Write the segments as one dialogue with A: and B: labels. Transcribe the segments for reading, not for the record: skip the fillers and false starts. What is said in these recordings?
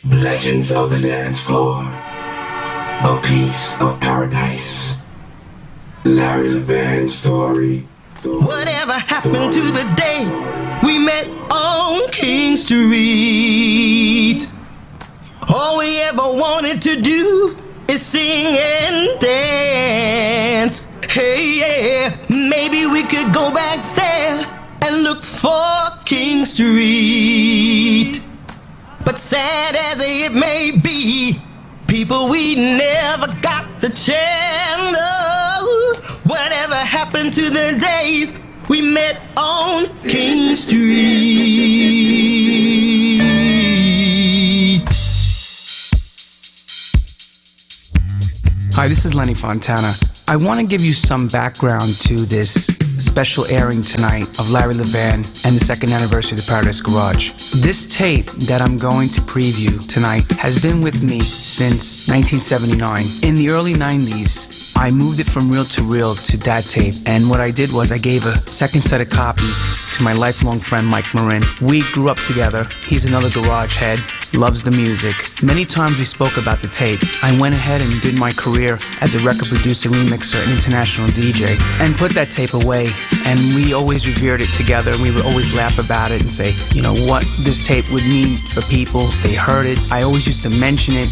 A: Legends of the dance floor. A piece of paradise. Larry Levan story.
B: Whatever happened to the day we met on King Street? All we ever wanted to do is sing and dance. Hey, yeah, maybe we could go back there and look for King Street. But sad as it may be, people, we never got the chance. Oh, whatever happened to the days we met on King Street?
C: Hi, this is Lenny Fontana. I want to give you some background to this special airing tonight of Larry Levan and the second anniversary of the Paradise Garage. This tape that I'm going to preview tonight has been with me since 1979. In the early 90s, I moved it from reel to reel to that tape, and what I did was I gave a second set of copies to my lifelong friend Mike Marin. We grew up together. He's another garage head, loves the music. Many times we spoke about the tape. I went ahead and did my career as a record producer, remixer, and international DJ, and put that tape away, and we always revered it together. We would always laugh about it and say, you know, what this tape would mean for people. They heard it. I always used to mention it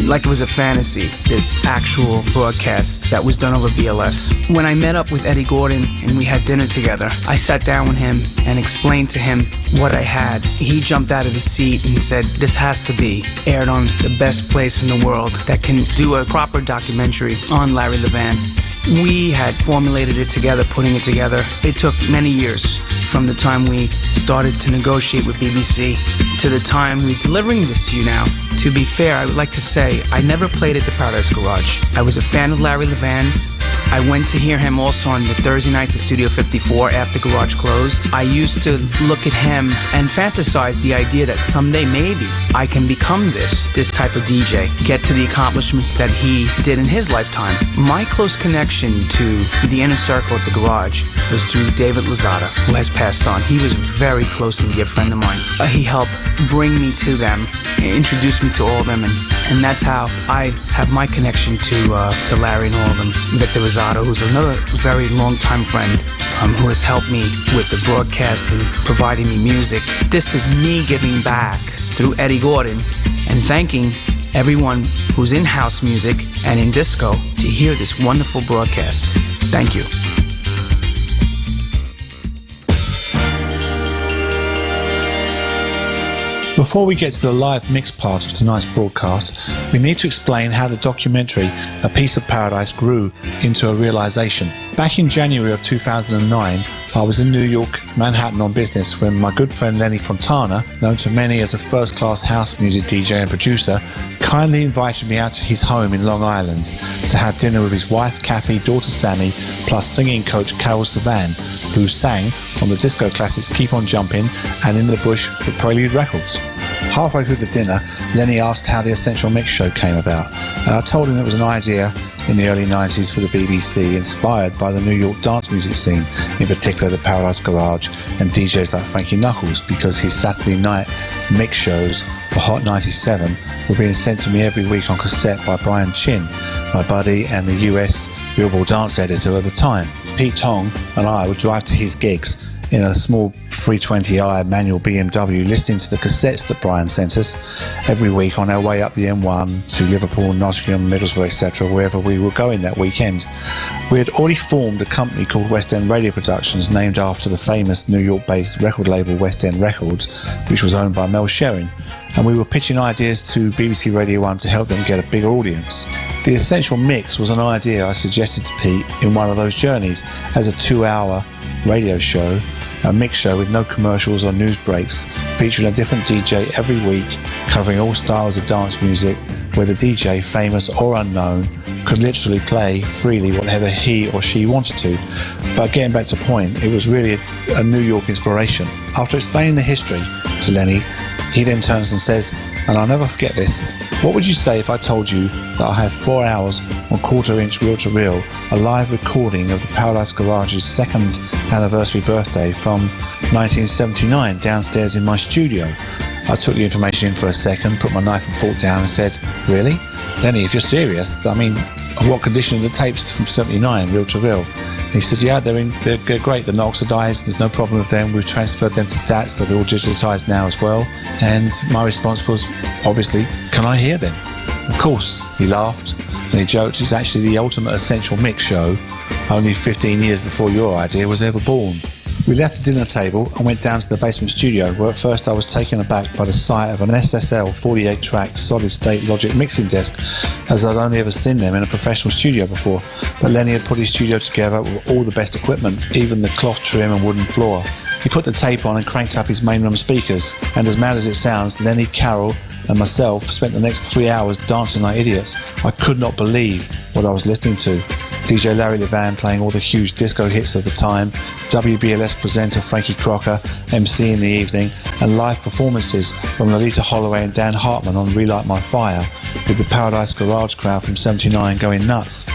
C: like it was a fantasy, this actual broadcast that was done over BLS. When I met up with Eddie Gordon and we had dinner together, I sat down with him and explained to him what I had. He jumped out of his seat and said, this has to be aired on the best place in the world that can do a proper documentary on Larry Levan. We had formulated it together, putting it together. It took many years from the time we started to negotiate with BBC to the time we're delivering this to you now. To be fair, I would like to say I never played at the Paradise Garage. I was a fan of Larry Levan's. I went to hear him also on the Thursday nights at Studio 54 after Garage closed. I used to look at him and fantasize the idea that someday maybe I can become this type of DJ, get to the accomplishments that he did in his lifetime. My close connection to the inner circle at the Garage was through David Lozada, who has passed on. He was a very close and dear friend of mine. He helped bring me to them, introduce me to all of them, and that's how I have my connection to Larry and all of them. Victor Rosado, who's another very long-time friend, who has helped me with the broadcast and providing me music. This is me giving back through Eddie Gordon and thanking everyone who's in house music and in disco to hear this wonderful broadcast. Thank you.
D: Before we get to the live mix part of tonight's broadcast, we need to explain how the documentary A Piece of Paradise grew into a realization. Back in January of 2009, I was in New York, Manhattan on business when my good friend Lenny Fontana, known to many as a first-class house music DJ and producer, kindly invited me out to his home in Long Island to have dinner with his wife Kathy, daughter Sammy, plus singing coach Carol Savan, who sang on the disco classics Keep On Jumping and In the Bush for Prelude Records. Halfway through the dinner, Lenny asked how the Essential Mix show came about, and I told him it was an idea in the early 90s for the BBC, inspired by the New York dance music scene, in particular the Paradise Garage and DJs like Frankie Knuckles, because his Saturday night mix shows for Hot 97 were being sent to me every week on cassette by Brian Chin, my buddy and the US Billboard dance editor at the time. Pete Tong and I would drive to his gigs in a small 320i manual BMW, listening to the cassettes that Brian sent us every week on our way up the M1 to Liverpool, Nottingham, Middlesbrough, etc., wherever we were going that weekend. We had already formed a company called West End Radio Productions, named after the famous New York-based record label West End Records, which was owned by Mel Sherrin, and we were pitching ideas to BBC Radio 1 to help them get a bigger audience. The Essential Mix was an idea I suggested to Pete in one of those journeys as a 2-hour radio show, a mix show with no commercials or news breaks, featuring a different DJ every week, covering all styles of dance music where the DJ, famous or unknown, could literally play freely whatever he or she wanted to. But getting back to the point, it was really a New York inspiration. After explaining the history to Lenny, he then turns and says, and I'll never forget this, what would you say if I told you that I had 4 hours on quarter-inch reel-to-reel, a live recording of the Paradise Garage's second anniversary birthday from 1979 downstairs in my studio? I took the information in for a second, put my knife and fork down and said, really? Lenny, if you're serious, I mean, what condition are the tapes from 79, reel-to-reel? He says, yeah, they're great, they're not oxidized, there's no problem with them, we've transferred them to DAT, so they're all digitized now as well. And my response was, obviously, can I hear them? Of course, he laughed, and he joked, it's actually the ultimate essential mix show, only 15 years before your idea was ever born. We left the dinner table and went down to the basement studio, where at first I was taken aback by the sight of an SSL 48-track solid-state Logic mixing desk, as I'd only ever seen them in a professional studio before. But Lenny had put his studio together with all the best equipment, even the cloth trim and wooden floor. He put the tape on and cranked up his main room speakers, and as mad as it sounds, Lenny, Carol and myself spent the next 3 hours dancing like idiots. I could not believe what I was listening to. DJ Larry Levan playing all the huge disco hits of the time, WBLS presenter Frankie Crocker MC in the evening, and live performances from Lolita Holloway and Dan Hartman on Relight My Fire, with the Paradise Garage crowd from 79 going nuts.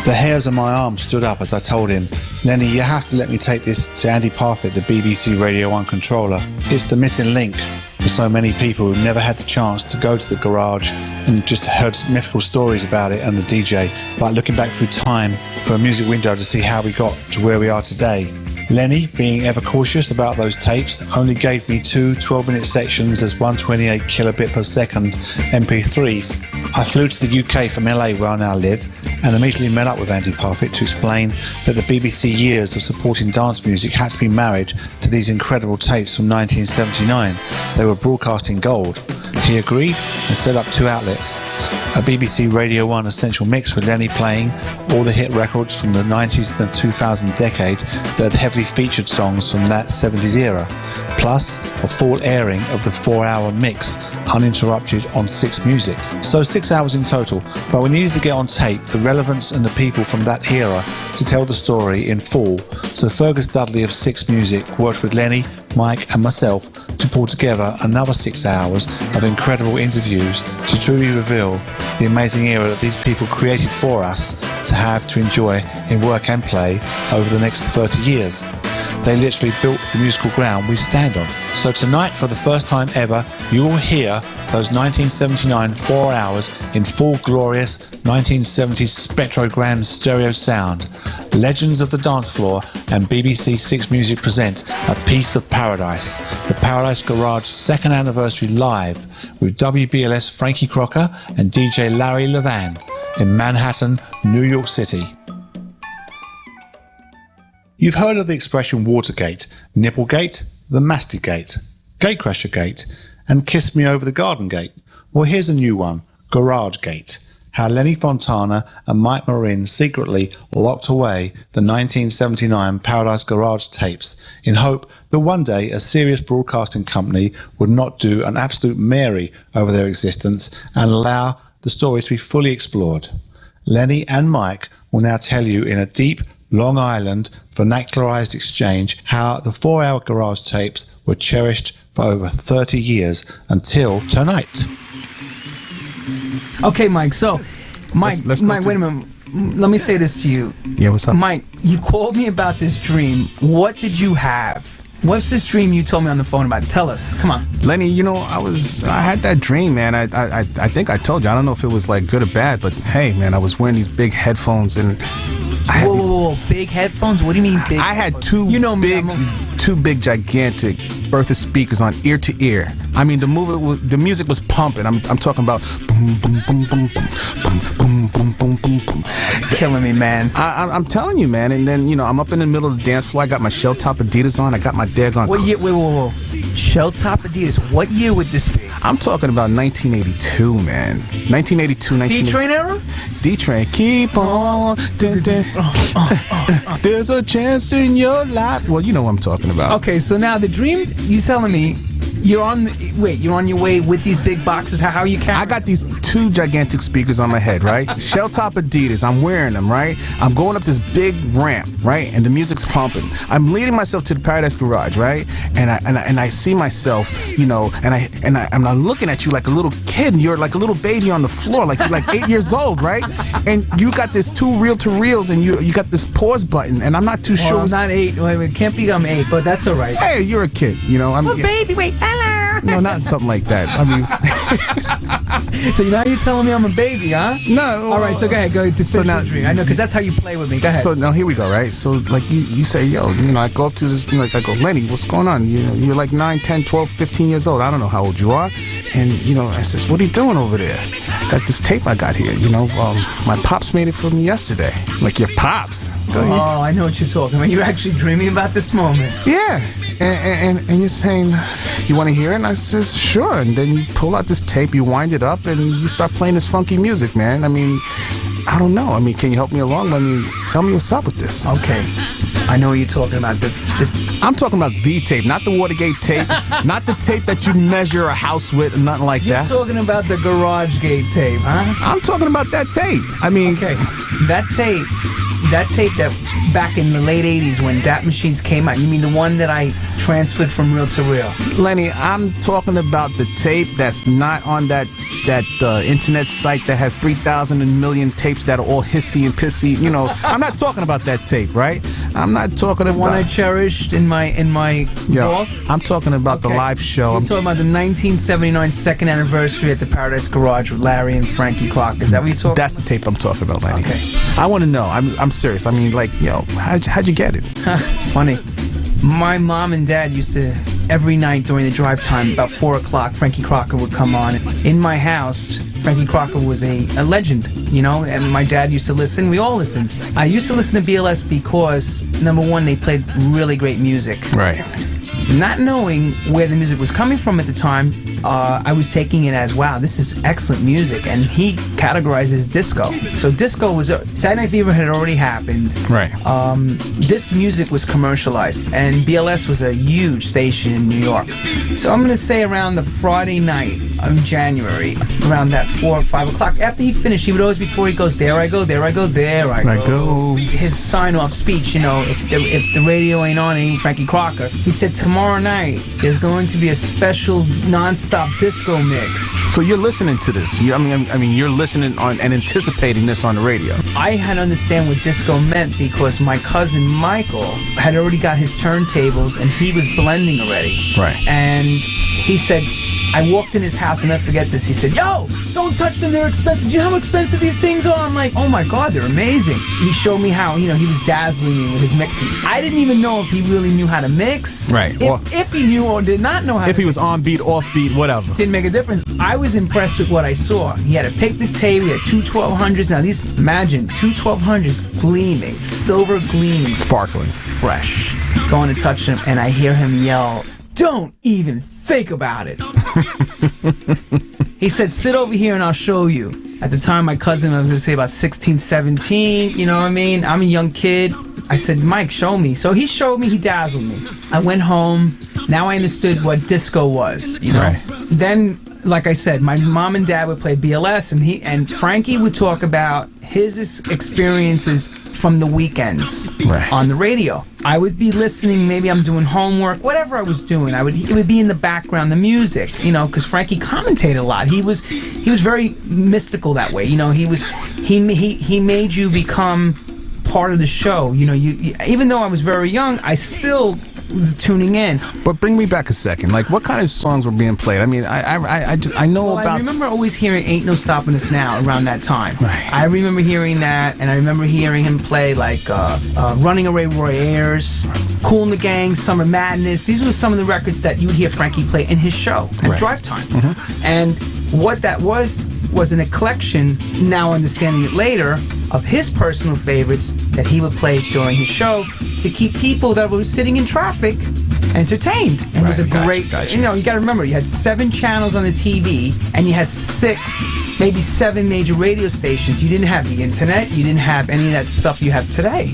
D: The hairs on my arm stood up as I told him, Lenny, you have to let me take this to Andy Parfitt, the BBC Radio 1 controller. It's the missing link for so many people who've never had the chance to go to the garage and just heard mythical stories about it and the DJ, like looking back through time for a music window to see how we got to where we are today. Lenny, being ever cautious about those tapes, only gave me two 12-minute sections as 128 kilobit per second MP3s. I flew to the UK from LA, where I now live, and immediately met up with Andy Parfitt to explain that the BBC years of supporting dance music had to be married to these incredible tapes from 1979. They were broadcasting gold. He agreed and set up two outlets. A BBC Radio 1 Essential Mix with Lenny playing all the hit records from the 90s and the 2000 decade that had heavily featured songs from that 70s era, plus a full airing of the 4-hour mix uninterrupted on 6 Music. So 6 hours in total, but we needed to get on tape the relevance and the people from that era to tell the story in full. So Fergus Dudley of 6 Music worked with Lenny, Mike and myself to pull together another 6 hours of incredible interviews to truly reveal the amazing era that these people created for us to have to enjoy in work and play over the next 30 years. They literally built the musical ground we stand on. So tonight, for the first time ever, you will hear those 1979 4 hours in full glorious 1970s spectrogram stereo sound. Legends of the Dance Floor and BBC 6 Music present A Piece of Paradise, the Paradise Garage 2nd anniversary live with WBLS Frankie Crocker and DJ Larry Levan in Manhattan, New York City. You've heard of the expression Watergate, Nipplegate, the Mastigate, Gatecrasher Gate, and Kiss Me Over the Garden Gate. Well, here's a new one, Garage Gate. How Lenny Fontana and Mike Marin secretly locked away the 1979 Paradise Garage tapes in hope that one day a serious broadcasting company would not do an absolute Mary over their existence and allow the story to be fully explored. Lenny and Mike will now tell you in a deep, Long Island vernacularized exchange how the 4-hour garage tapes were cherished for over 30 years until tonight.
C: Okay, Mike, so Mike, wait a minute. Let me say this to you.
E: Yeah, what's up?
C: Mike, you called me about this dream. What did you have? What's this dream you told me on the phone about? Tell us. Come on.
E: Lenny, you know, I had that dream, man. I think I told you. I don't know if it was like good or bad, but hey, man, I was wearing these big headphones and
C: Whoa, big headphones? What do you mean big?
E: I had two big gigantic Bertha speakers on ear to ear. I mean, the music was pumping. I'm talking about boom boom boom boom boom boom boom boom boom boom.
C: Killing me, man.
E: I'm telling you, man. And then, you know, I'm up in the middle of the dance floor. I got my shell top Adidas on. I got my daggone.
C: What year? Whoa. Shell top Adidas. What year would this be?
E: I'm talking about 1982, man. 1982,
C: D-Train era?
E: D-Train. Keep on. There's a chance in your life. Well, you know what I'm talking about.
C: Okay, so now the dream, you telling me You're on your way with these big boxes. How are you carrying?
E: I got these 2 gigantic speakers on my head, right? Shell top Adidas. I'm wearing them, right? I'm going up this big ramp, right? And the music's pumping. I'm leading myself to the Paradise Garage, right? And I see myself, you know, and I'm looking at you like a little kid. You're like a little baby on the floor, like you're like 8 years old, right? And you got this 2 reel-to-reels, and you got this pause button, and I'm not too sure.
C: I'm not 8. Wait, it can't be I'm 8, but that's all right.
E: Hey, you're a kid, you know. I'm
C: a baby. Wait, hello.
E: No, not something like that. I mean,
C: so now you're telling me I'm a baby, huh?
E: No.
C: All right, so go ahead, go to
E: so now,
C: dream. I know, because that's how you play with me. Go ahead.
E: So now here we go, right? So like you say, yo, you know, I go up to this, you know, like I go, Lenny, what's going on? You know, you're like 9, 10, 12, 15 years old. I don't know how old you are. And, you know, I says, what are you doing over there? Got this tape I got here, you know. My pops made it for me yesterday. Like, your pops?
C: Oh, I know what you're talking about. You're actually dreaming about this moment.
E: Yeah. And you're saying, you want to hear it? And I says, sure. And then you pull out this tape, you wind it up, and you start playing this funky music, man. I mean, I don't know. I mean, can you help me along? I mean, tell me what's up with this.
C: Okay. I know what you're talking about.
E: I'm talking about the tape, not the Watergate tape, not the tape that you measure a house with, nothing like that.
C: You're talking about the Garage Gate tape, huh?
E: I'm talking about that tape. I mean...
C: Okay. That tape that back in the late 80s when DAT machines came out, you mean the one that I transferred from reel to reel?
E: Lenny, I'm talking about the tape that's not on that internet site that has 3,000 and million tapes that are all hissy and pissy. You know, I'm not talking about that tape, right? I'm not talking about...
C: The one I cherished in my vault?
E: I'm talking about the live show.
C: You're talking about the 1979 second anniversary at the Paradise Garage with Larry and Frankie Clark. Is that what you're talking about?
E: That's the tape I'm talking about, Lenny.
C: Okay.
E: I want to know. I'm serious. I mean, like, yo, how'd you get it?
C: It's funny. My mom and dad used to, every night during the drive time, about 4 o'clock, Frankie Crocker would come on. In my house, Frankie Crocker was a legend, you know, and my dad used to listen. We all listened. I used to listen to BLS because, number one, they played really great music.
E: Right.
C: Not knowing where the music was coming from at the time, I was taking it as, wow, this is excellent music. And he categorizes disco. So disco was, Saturday Night Fever had already happened.
E: Right.
C: This music was commercialized, and BLS was a huge station in New York. So I'm going to say around the Friday night of January, around that 4 or 5 o'clock, after he finished, he would always, before he goes, there I go, there I go, there I go. His sign-off speech, you know, if the radio ain't on, it ain't Frankie Crocker. He said, tomorrow night, there's going to be a special non-stop disco mix.
E: So you're listening to this. I mean, you're listening on and anticipating this on the radio.
C: I had to understand what disco meant because my cousin Michael had already got his turntables and he was blending already.
E: Right.
C: And he said, I walked in his house, and I never forget this. He said, yo, don't touch them, they're expensive. Do you know how expensive these things are? I'm like, oh my God, they're amazing. He showed me how, you know, he was dazzling me with his mixing. I didn't even know if he really knew how to mix.
E: Right.
C: If he knew or did not know how
E: if he was on beat, off beat, whatever.
C: Didn't make a difference. I was impressed with what I saw. He had a picnic tape, he had 2 1200s. Now these, imagine, 2 1200s gleaming, silver gleaming.
E: Sparkling.
C: Fresh. Going to touch him, and I hear him yell, don't even think about it. He said, sit over here and I'll show you. At the time, my cousin, I was going to say about 16, 17, you know what I mean? I'm a young kid. I said, Mike, show me. So he showed me, he dazzled me. I went home. Now I understood what disco was, you know? Right. Then, like I said, my mom and dad would play BLS, and Frankie would talk about his experiences from the weekends on the radio. I would be listening, maybe I'm doing homework, whatever I was doing. It would be in the background, the music, you know, because Frankie commentated a lot. He was very mystical that way, you know. He made you become part of the show, you know. You even though I was very young, I still was tuning in.
E: But bring me back a second. Like, what kind of songs were being played? I mean, I know about...
C: I remember always hearing Ain't No Stopping Us Now around that time.
E: Right.
C: I remember hearing that, and I remember hearing him play, like, Running Away Roy Ayers, Kool and the Gang, Summer Madness. These were some of the records that you would hear Frankie play in his show at Drive Time. Mm-hmm. And what that was an collection, now understanding it later, of his personal favorites that he would play during his show to keep people that were sitting in traffic entertained. And it was a great,
E: gotcha.
C: you know, you got to remember, you had 7 channels on the TV, and you had 6, maybe 7 major radio stations. You didn't have the internet. You didn't have any of that stuff you have today.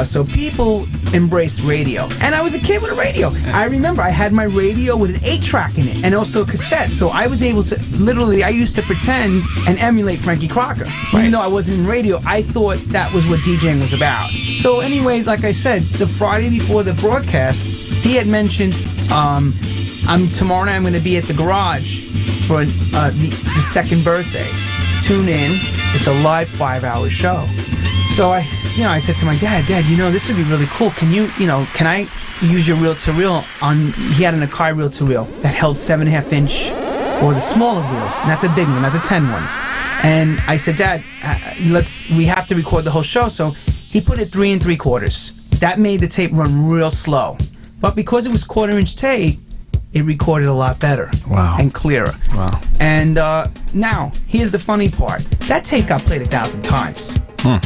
C: So people embraced radio. And I was a kid with a radio. I remember I had my radio with an 8-track in it and also a cassette. So I was able to, literally, I used to pretend and emulate Frankie Crocker. Even though I wasn't in radio, I thought that was what DJing was about. So anyway, like I said, the Friday before the broadcast, he had mentioned, tomorrow night I'm going to be at the garage for the second birthday. Tune in. It's a live 5-hour show. So I said to my dad, this would be really cool. Can I use your reel-to-reel he had an Akai reel-to-reel that held 7.5-inch, or the smaller reels, not the big one, not the 10 ones. And I said, Dad, we have to record the whole show. So he put it 3 3/4. That made the tape run real slow. But because it was 1/4-inch tape, it recorded a lot better.
E: Wow.
C: And clearer.
E: Wow.
C: And now, here's the funny part. That tape got played 1,000 times.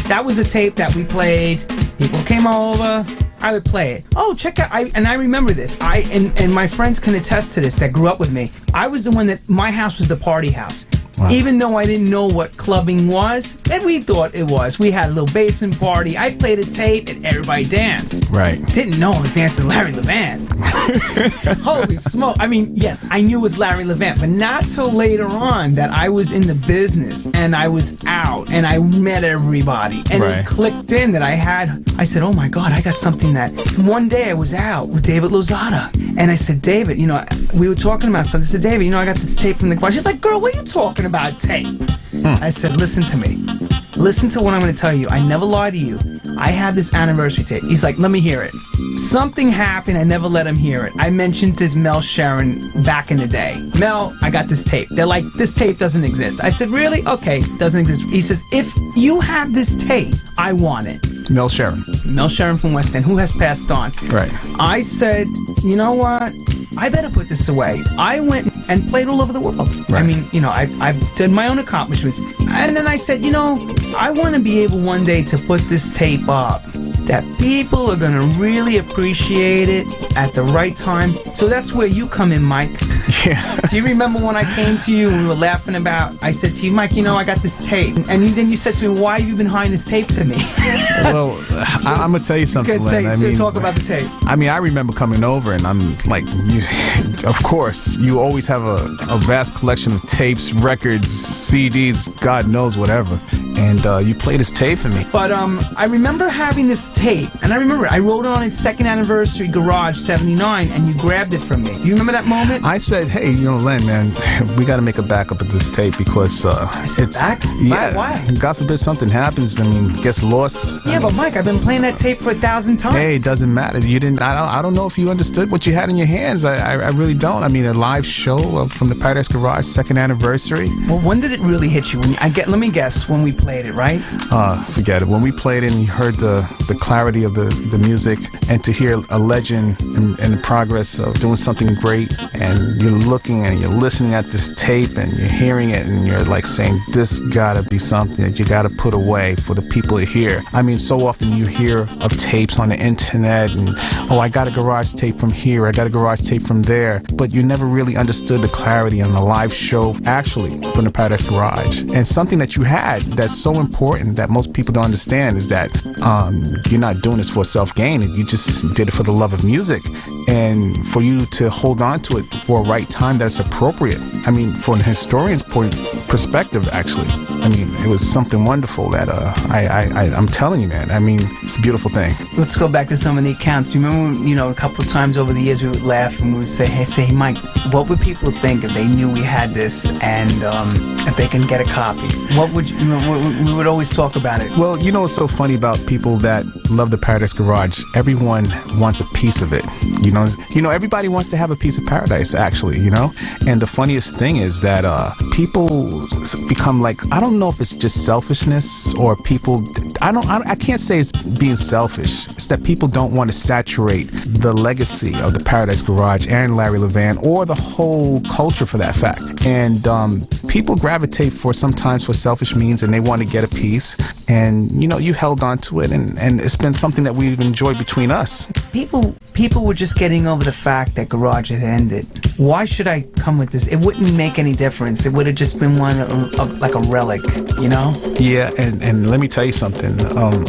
C: That was a tape that we played. People came over. I would play it. Oh, check out. I remember this. And my friends can attest to this that grew up with me. I was the one that, my house was the party house. Wow. Even though I didn't know what clubbing was, and we thought it was. We had a little basement party. I played a tape and everybody danced.
E: Right.
C: Didn't know I was dancing Larry Levan. Holy smoke. I mean, yes, I knew it was Larry Levan, but not till later on that I was in the business and I was out and I met everybody. And it clicked in that I said, oh my God, I got something that, one day I was out with David Lozada. And I said, David, we were talking about something. I said, David, I got this tape from the garage. She's like, girl, what are you talking about tape? I said, listen to me. Listen to what I'm going to tell you. I never lie to you. I have this anniversary tape. He's like, let me hear it. Something happened. I never let him hear it. I mentioned this Mel Sharon back in the day. Mel, I got this tape. They're like, this tape doesn't exist. I said, really? Okay, doesn't exist. He says, if you have this tape, I want it.
E: Mel Sharon.
C: Mel Sharon from West End, who has passed on.
E: Right.
C: I said, you know what? I better put this away. I went and played all over the world.
E: Right.
C: I mean, I've done my own accomplishments. And then I said, I want to be able one day to put this tape up that people are going to really appreciate it at the right time. So that's where you come in, Mike.
E: Yeah.
C: Do you remember when I came to you and we were laughing about, I said to you, Mike, I got this tape. And then you said to me, why have you been hiding this tape to me?
E: Well, I'm going to tell you something, Len.
C: Talk about the tape.
E: I mean, I remember coming over and I'm like, of course, you always have a vast collection of tapes, records, CDs, God knows whatever. And you played this tape for me.
C: But I remember having this tape, and I remember I wrote it on its 2nd anniversary, Garage 79, and you grabbed it from me. Do you remember that moment?
E: I said, hey, Len, man, we got to make a backup of this tape because it's
C: back?
E: Yeah,
C: why?
E: God forbid something happens. I mean, gets lost.
C: Yeah, but Mike, I've been playing that tape for 1,000 times.
E: Hey, it doesn't matter. You didn't. I don't know if you understood what you had in your hands. I really don't. I mean, a live show from the Paradise Garage 2nd anniversary.
C: Well, when did it really hit you? Let me guess. When we played it, right?
E: Forget it. When we played it and you heard the clarity of the music, and to hear a legend in the progress of doing something great, and you're looking and you're listening at this tape and you're hearing it and you're like saying, this gotta be something that you gotta put away for the people to hear. I mean, so often you hear of tapes on the internet and, oh, I got a garage tape from here, I got a garage tape from there, but you never really understood the clarity on the live show actually from the Paradise Garage. And something that you had that's so important that most people don't understand is that you're not doing this for self-gain. You just did it for the love of music, and for you to hold on to it for a right time that's appropriate. I mean, from a historian's perspective, actually, I mean, it was something wonderful that I'm telling you, man. I mean, it's a beautiful thing.
C: Let's go back to some of the accounts. You remember, a couple of times over the years we would laugh and we would say, hey, Mike, what would people think if they knew we had this and if they can get a copy? What would we would always talk about it.
E: Well, what's so funny about people that love the Paradise Garage? Everyone wants a piece of it. Everybody wants to have a piece of paradise, actually, And the funniest thing is that people become like, I don't know if it's just selfishness or people, I can't say it's being selfish. It's that people don't want to saturate the legacy of the Paradise Garage and Larry Levan or the whole culture for that fact. And people gravitate sometimes for selfish means, and they want to get a piece. And you held on to it, and it's been something that we've enjoyed between us.
C: People were just getting over the fact that garage had ended. Why should I come with this? It wouldn't make any difference. It would have just been one of like a relic,
E: Yeah, and let me tell you something.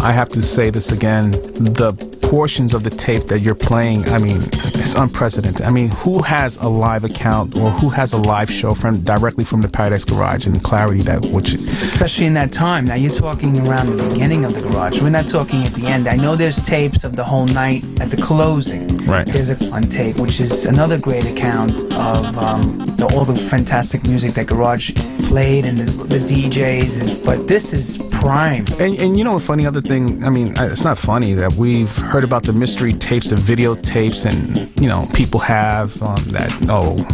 E: I have to say this again. The portions of the tape that you're playing, I mean, it's unprecedented. I mean, who has a live account or who has a live show directly from the Paradise Garage and the clarity
C: especially in that time. Now you're talking around the beginning of the garage. We're not talking at the end. I know there's tapes of the whole night at the closing.
E: Right.
C: There's on tape, which is another great account of all the fantastic music that garage played and the DJs. But this is prime.
E: And a funny other thing, I mean, it's not funny that we've heard about the mystery tapes of videotapes, and people have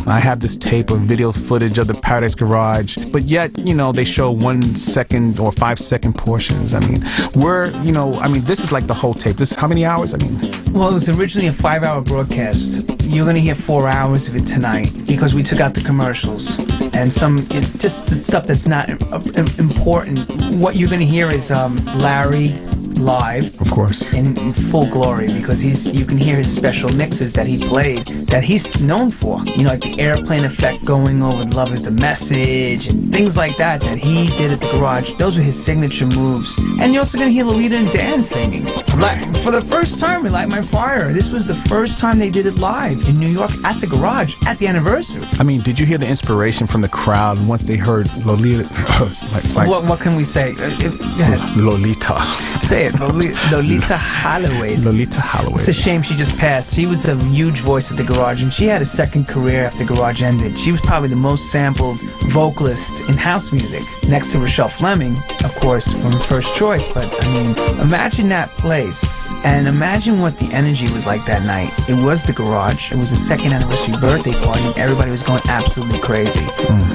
E: I have this tape of video footage of the Paradise Garage, but yet they show 1 second or 5 second portions. I mean, this is like the whole tape. This is how many hours? I mean,
C: well, it was originally a 5-hour broadcast. You're going to hear 4 hours of it tonight because we took out the commercials and just the stuff that's not important. What you're going to hear is Larry live,
E: of course,
C: in full glory, because you can hear his special mixes that he played that he's known for. Like the airplane effect going over "Love Is the Message" and things like that he did at the garage. Those were his signature moves. And you're also gonna hear Lolita and Dan singing. For the first time with "Light My Fire." This was the first time they did it live in New York at the garage at the anniversary.
E: I mean, did you hear the inspiration from the crowd once they heard Lolita?
C: What can we say? Go ahead.
E: Lolita.
C: Say it. Lolita Holloway.
E: Lolita Holloway.
C: It's a shame she just passed. She was a huge voice at the garage, and she had a second career after garage ended. She was probably the most sampled vocalist in house music, next to Rochelle Fleming, of course, from First Choice. But I mean, imagine that place, and imagine what the energy was like that night. It was the garage. It was the second anniversary birthday party. Everybody was going absolutely crazy.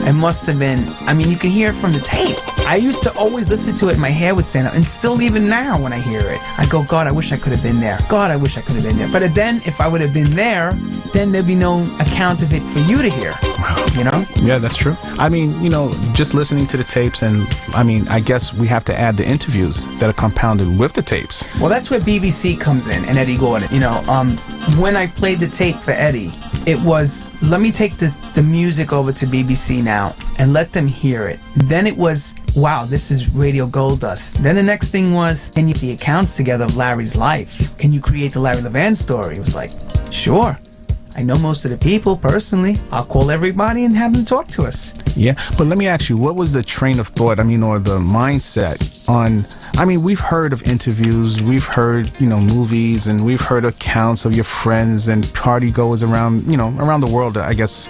C: It must have been. I mean, you can hear it from the tape. I used to always listen to it. My hair would stand up, and still even now when I hear it, I go, God, I wish I could have been there. God, I wish I could have been there. But then, if I would have been there, then there'd be no account of it for you to hear.
E: Yeah, that's true. I mean, just listening to the tapes, and I mean, I guess we have to add the interviews that are compounded with the tapes.
C: Well, that's where BBC comes in, and Eddie Gordon. When I played the tape for Eddie, it was, let me take the music over to BBC now and let them hear it. Then it was, wow, this is Radio Gold Dust. Then the next thing was, can you get the accounts together of Larry's life? Can you create the Larry Levan story? It was like, sure. I know most of the people personally. I'll call everybody and have them talk to us.
E: Yeah, but let me ask you, what was the train of thought, or the mindset on, we've heard of interviews, we've heard, movies, and we've heard accounts of your friends and party goers around the world, I guess.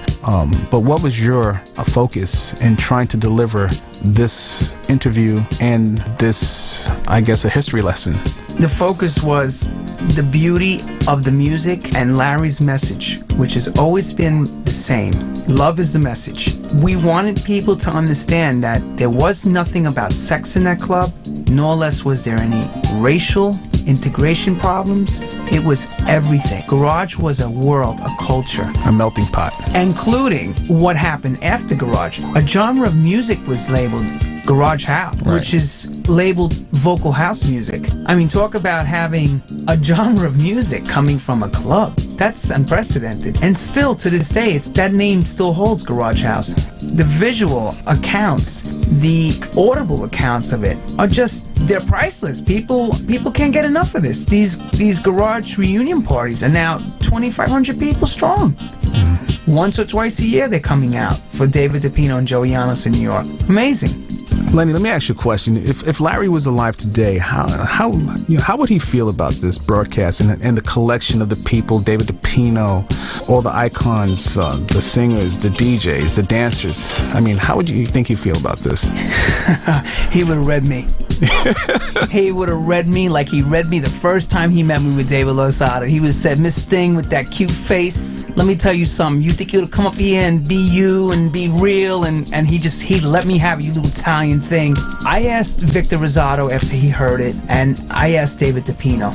E: But what was your focus in trying to deliver this interview and this, I guess, a history lesson?
C: The focus was the beauty of the music and Larry's message, which has always been the same. Love is the message. We wanted people to understand that there was nothing about sex in that club, nor less was there any racial integration problems. It was everything. Garage was a world, a culture.
E: A melting pot.
C: Including what happened after garage. A genre of music was labeled garage house,
E: right,
C: which is labeled vocal house music. I mean, talk about having a genre of music coming from a club. That's unprecedented. And still, to this day, that name still holds garage house. The visual accounts, the audible accounts of it are they're priceless. People can't get enough of this. These garage reunion parties are now 2,500 people strong. Once or twice a year they're coming out for David DePino and Joey Llanos in New York. Amazing.
E: Lenny, let me ask you a question. If Larry was alive today, how would he feel about this broadcast and the collection of the people, David DePino, all the icons, the singers, the DJs, the dancers? I mean, how would you think he'd feel about this?
C: He would have read me. He would have read me like he read me the first time he met me with David Lozada. He would have said, Miss Sting with that cute face, let me tell you something. You think you'll come up here and be you and be real? And he'd let me have it, you little Italian same thing. I asked Victor Rosado after he heard it, and I asked David DePino.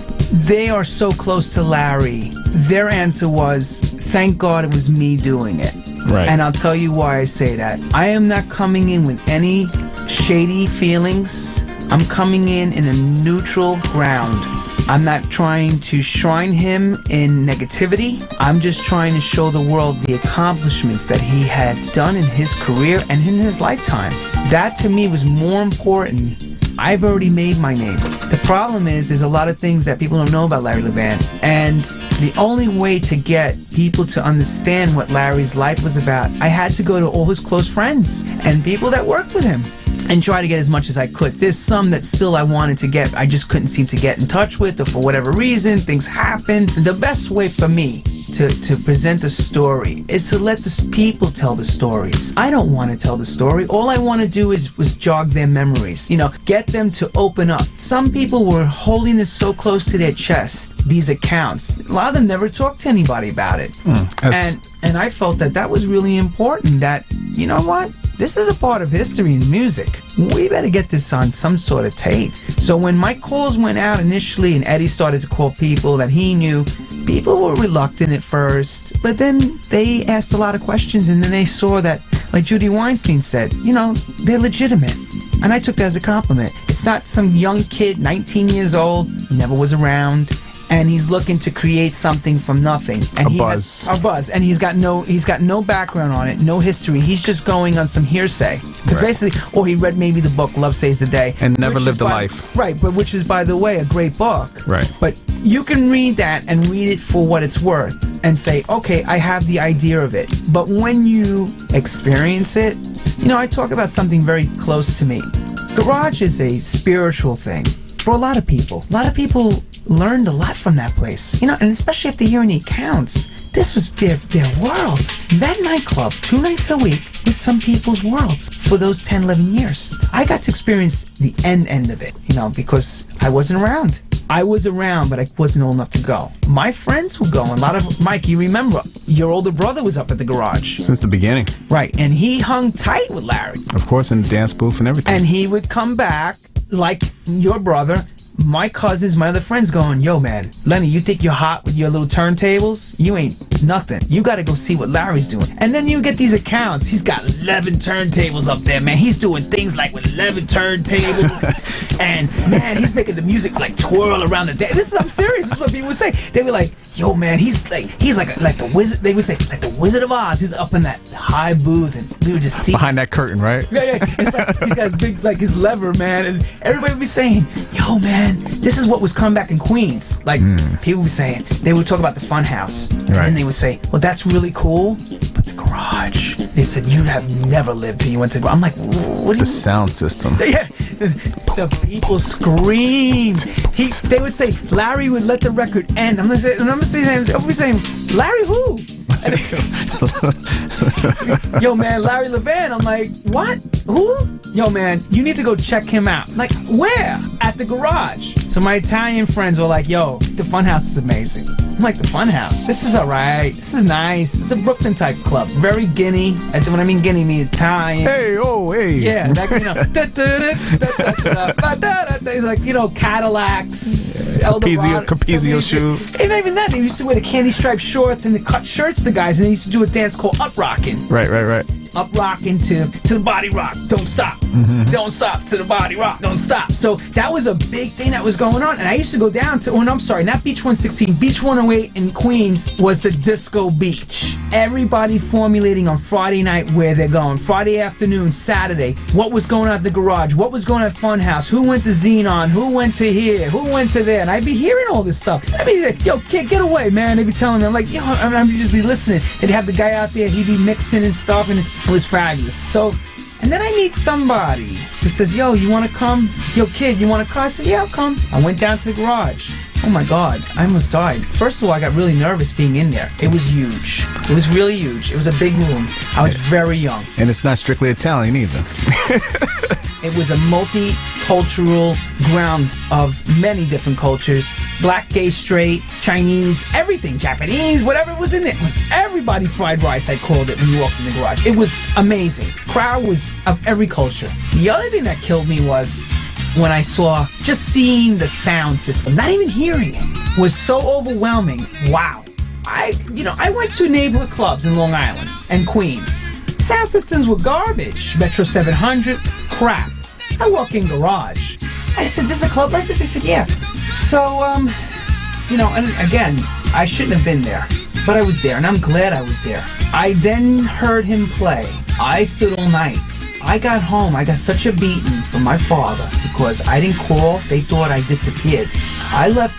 C: They are so close to Larry. Their answer was, thank God it was me doing it.
E: Right.
C: And I'll tell you why I say that. I am not coming in with any shady feelings. I'm coming in a neutral ground. I'm not trying to shrine him in negativity. I'm just trying to show the world the accomplishments that he had done in his career and in his lifetime. That to me was more important. I've already made my name. The problem is there's a lot of things that people don't know about Larry Levan. And the only way to get people to understand what Larry's life was about, I had to go to all his close friends and people that worked with him and try to get as much as I could. There's some that still I wanted to get, I just couldn't seem to get in touch with, or for whatever reason, things happened. The best way for me to present a story is to let the people tell the stories. I don't want to tell the story. All I want to do was jog their memories, get them to open up. Some people were holding this so close to their chest, these accounts. A lot of them never talked to anybody about it. And I felt that was really important, that, you know what? This is a part of history in music. We better get this on some sort of tape. So when my calls went out initially and Eddie started to call people that he knew, people were reluctant at first, but then they asked a lot of questions, and then they saw that, like Judy Weinstein said, they're legitimate. And I took that as a compliment. It's not some young kid, 19 years old, never was around, and he's looking to create something from nothing. And
E: a buzz.
C: And he's got no background on it, no history. He's just going on some hearsay. Because basically, or he read maybe the book Love Saves the Day.
E: And never lived a life.
C: Right, but which is, by the way, a great book.
E: Right.
C: But you can read that and read it for what it's worth and say, okay, I have the idea of it. But when you experience it, I talk about something very close to me. Garage is a spiritual thing for a lot of people. A lot of people learned a lot from that place, and especially after hearing the accounts, this was their world. That nightclub, 2 nights a week, was some people's worlds for those 10, 11 years. I got to experience the end of it, because I wasn't around. I was around, but I wasn't old enough to go. My friends would go, and a lot of, Mike, you remember, your older brother was up at the Garage.
E: Since the beginning.
C: Right, and he hung tight with Larry.
E: Of course, in the dance booth and everything.
C: And he would come back, like your brother, my cousins, my other friends going, yo, man, Lenny, you think you're hot with your little turntables? You ain't nothing. You got to go see what Larry's doing. And then you get these accounts. He's got 11 turntables up there, man. He's doing things like with 11 turntables. And, man, he's making the music like twirl around the dance. I'm serious. This is what people would say. They were like, yo, man, he's like the wizard. They would say, like the Wizard of Oz. He's up in that high booth, and we would just see
E: behind that curtain, right?
C: Yeah. It's like he's got his big, like his lever, man. And everybody would be saying, yo, man, this is what was coming back in Queens. Like, people would be saying, they would talk about the Fun House.
E: Right.
C: And they would say, well, that's really cool, but the Garage. They said, you have never lived till you went to the Garage. I'm like, what do you...
E: The sound system.
C: Yeah. The people screamed. They would say, Larry would let the record end. I'm gonna say, Larry who? Yo, man, Larry Levan. I'm like, what? Who? Yo, man, you need to go check him out. Like, where? At the Garage. So my Italian friends were like, yo, the Funhouse is amazing. I'm like, the Funhouse? This is all right. This is nice. It's a Brooklyn type club. Very Guinea. And when I mean Guinea, I mean Italian.
E: Hey, oh, hey.
C: Yeah, that, like, Cadillacs,
E: Capezio shoes.
C: And not even that, they used to wear the candy striped shorts and the cut shirts, the guys, and they used to do a dance called Up Rockin'.
E: Right.
C: Up rockin' to the body rock, don't stop. Don't stop to the body rock, don't stop. So that was a big thing that was going on. And I used to go down to, not Beach 116, Beach 108 in Queens was the disco beach. Everybody formulating on Friday night where they're going. Friday afternoon, Saturday, what was going on at the Garage, what was going on at Funhouse, who went to Xenon, who went to here, who went to there. And I'd be hearing all this stuff. I'd be like, yo, kid, get away, man. They'd be telling me, I'm like, yo, I'd just be listening. They'd have the guy out there, he'd be mixing and stuff, and it was fabulous. So, and then I meet somebody who says, yo, you want to come? Yo, kid, you want to come? I said, yeah, I'll come. I went down to the Garage. Oh my God, I almost died. First of all, I got really nervous being in there. It was huge. It was really huge. It was a big room. I was very young.
E: And it's not strictly Italian either.
C: It was a multicultural ground of many different cultures. black, gay, straight, Chinese, everything, Japanese, whatever was in there. It was everybody fried rice, I called it, when you walked in the garage. It was amazing. Crowd was of every culture. The other thing that killed me was when I saw, just seeing the sound system, not even hearing it, was so overwhelming. Wow. I went to neighborhood clubs in Long Island and Queens. Sound systems were garbage. Metro 700, crap. I walk in garage. I said, "There's a club like this?" They said, "Yeah." So, and again, I shouldn't have been there, but I was there, and I'm glad I was there. I then heard him play. I stood all night. I got home. I got such a beating from my father because I didn't call. They thought I disappeared. I left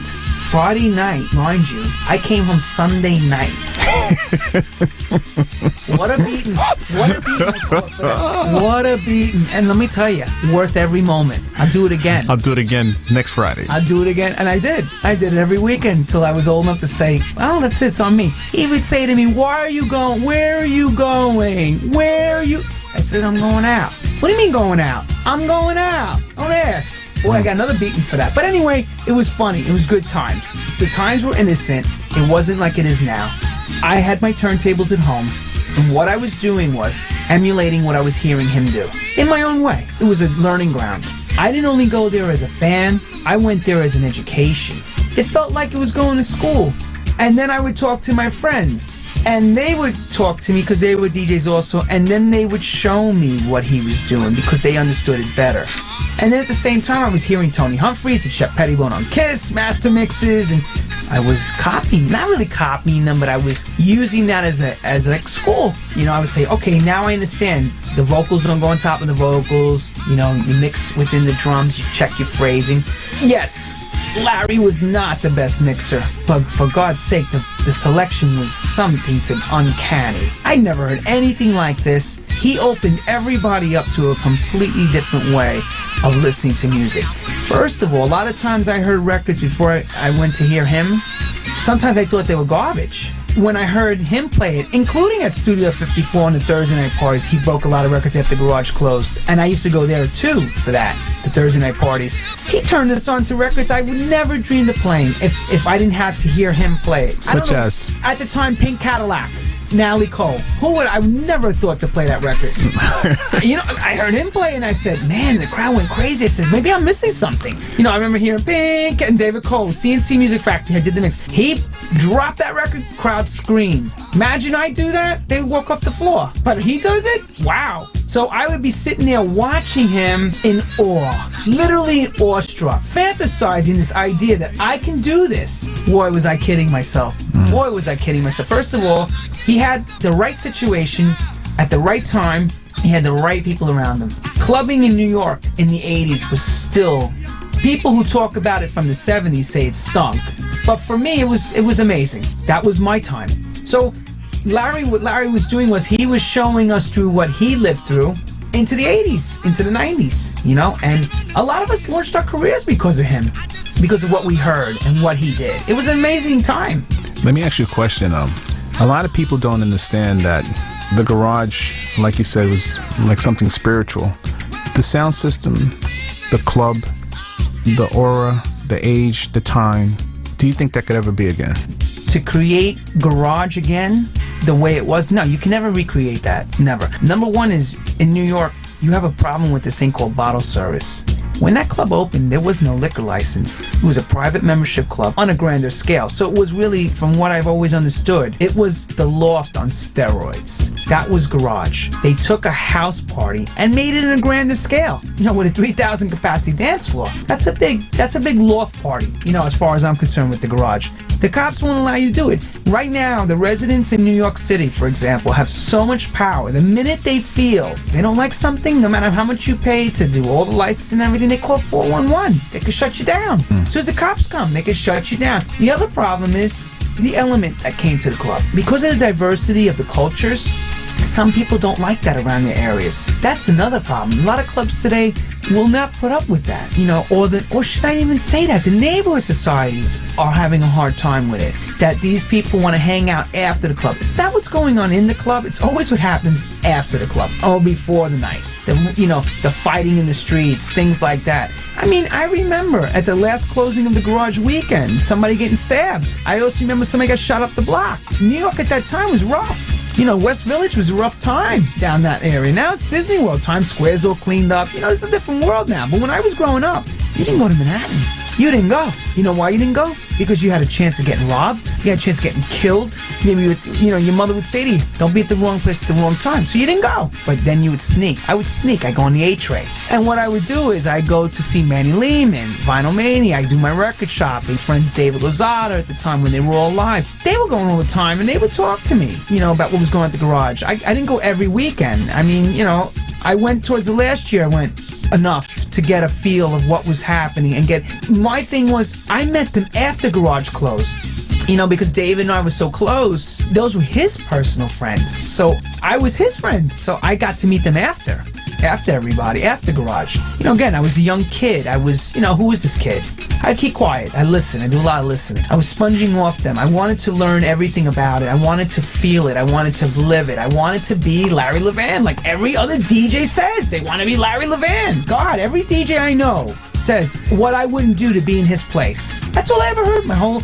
C: Friday night, mind you. I came home Sunday night. What a beating. What a beating I caught for that. What a beating. And let me tell you, worth every moment. I'll do it again.
E: I'll do it again next Friday.
C: I'll do it again. And I did. I did it every weekend until I was old enough to say, well, that's it. It's on me. He would say to me, "Why are you going? Where are you going? Where are you?" I said, "I'm going out." "What do you mean going out?" "I'm going out. Don't ask." Boy, I got another beating for that. But anyway, it was funny. It was good times. The times were innocent. It wasn't like it is now. I had my turntables at home, and what I was doing was emulating what I was hearing him do. In my own way. It was a learning ground. I didn't only go there as a fan. I went there as an education. It felt like it was going to school. And then I would talk to my friends, and they would talk to me because they were DJs also, and then they would show me what he was doing because they understood it better. And then at the same time, I was hearing Tony Humphries and Shep Pettibone on Kiss, master mixes, and I was copying, not really copying them, but I was using that as like school. I would say, okay, now I understand. The vocals don't go on top of the vocals. You mix within the drums, you check your phrasing. Yes, Larry was not the best mixer, but for God's sake, the selection was something to uncanny. I never heard anything like this. He opened everybody up to a completely different way of listening to music. First of all, a lot of times I heard records before I went to hear him. Sometimes I thought they were garbage. When I heard him play it, including at Studio 54 on the Thursday night parties, he broke a lot of records after Garage closed. And I used to go there too for that, the Thursday night parties. He turned us on to records I would never dream of playing if I didn't have to hear him play it.
E: Such as?
C: At the time, Pink Cadillac. Natalie Cole. I would never thought to play that record. I heard him play and I said, man, the crowd went crazy. I said, maybe I'm missing something. I remember hearing Pink and David Cole, CNC Music Factory. I did the mix. He dropped that record, crowd screamed. Imagine I do that, they would walk off the floor. But he does it? Wow. So I would be sitting there watching him in awe, literally awestruck, fantasizing this idea that I can do this. Boy, was I kidding myself. Boy, was I kidding myself. First of all, he had the right situation at the right time. He had the right people around him. Clubbing in New York in the 80s was still... People who talk about it from the 70s say it stunk. But for me, it was amazing. That was my time. So what Larry was doing was he was showing us through what he lived through into the 80s, into the 90s, and a lot of us launched our careers because of him, because of what we heard and what he did. It was an amazing time.
E: Let me ask you a question. A lot of people don't understand that the garage, like you said, was like something spiritual. The sound system, the club, the aura, the age, the time, do you think that could ever be again?
C: To create garage again the way it was, no, you can never recreate that. Never. Number one is, in New York, you have a problem with this thing called bottle service. When that club opened, there was no liquor license. It was a private membership club on a grander scale. So it was really, from what I've always understood, it was the loft on steroids. That was garage. They took a house party and made it in a grander scale. With a 3,000 capacity dance floor. That's a big loft party, as far as I'm concerned with the garage. The cops won't allow you to do it. Right now, the residents in New York City, for example, have so much power. The minute they feel they don't like something, no matter how much you pay to do all the license and everything, they call 411. They can shut you down. As soon as the cops come, they can shut you down. The other problem is the element that came to the club. Because of the diversity of the cultures, some people don't like that around their areas. That's another problem. A lot of clubs today will not put up with that, or should I even say that? The neighborhood societies are having a hard time with it. That these people want to hang out after the club. It's not what's going on in the club. It's always what happens after the club or before the night. the fighting in the streets, things like that. I mean, I remember at the last closing of the Garage weekend, somebody getting stabbed. I also remember somebody got shot up the block. New York at that time was rough. West Village was a rough time down that area. Now it's Disney World. Times Square's all cleaned up. It's a different world now. But when I was growing up, you didn't go to Manhattan. You didn't go. You know why you didn't go? Because you had a chance of getting robbed. You had a chance of getting killed. Maybe your mother would say to you, don't be at the wrong place at the wrong time. So you didn't go. But then you would sneak. I would sneak. I go on the A train. And what I would do is I go to see Manny Lehman, Vinyl Mania. I do my record shopping. Friends David Lozada at the time when they were all alive. They were going all the time and they would talk to me, about what was going on at the Garage. I didn't go every weekend. I mean, I went towards the last year. I went enough to get a feel of what was happening and my thing was I met them after Garage closed, because David and I were so close. Those were his personal friends, so I was his friend, so I got to meet them after everybody, after Garage. Again, I was a young kid. I was, who was this kid? I keep quiet. I listen. I do a lot of listening. I was sponging off them. I wanted to learn everything about it. I wanted to feel it. I wanted to live it. I wanted to be Larry Levan, like every other DJ says. They want to be Larry Levan. God, every DJ I know says what I wouldn't do to be in his place. That's all I ever heard my whole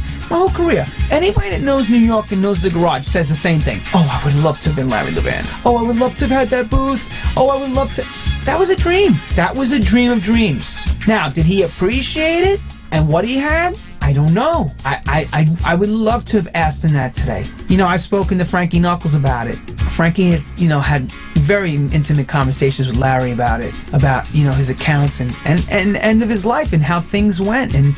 C: career. Anybody that knows New York and knows the Garage says the same thing. Oh, I would love to have been Larry Levan. Oh, I would love to have had that booth. Oh, I would love to. That was a dream. That was a dream of dreams. Now, did he appreciate it and what he had? I don't know. I would love to have asked him that today. I've spoken to Frankie Knuckles about it. Frankie had very intimate conversations with Larry about it, about his accounts and end of his life and how things went. And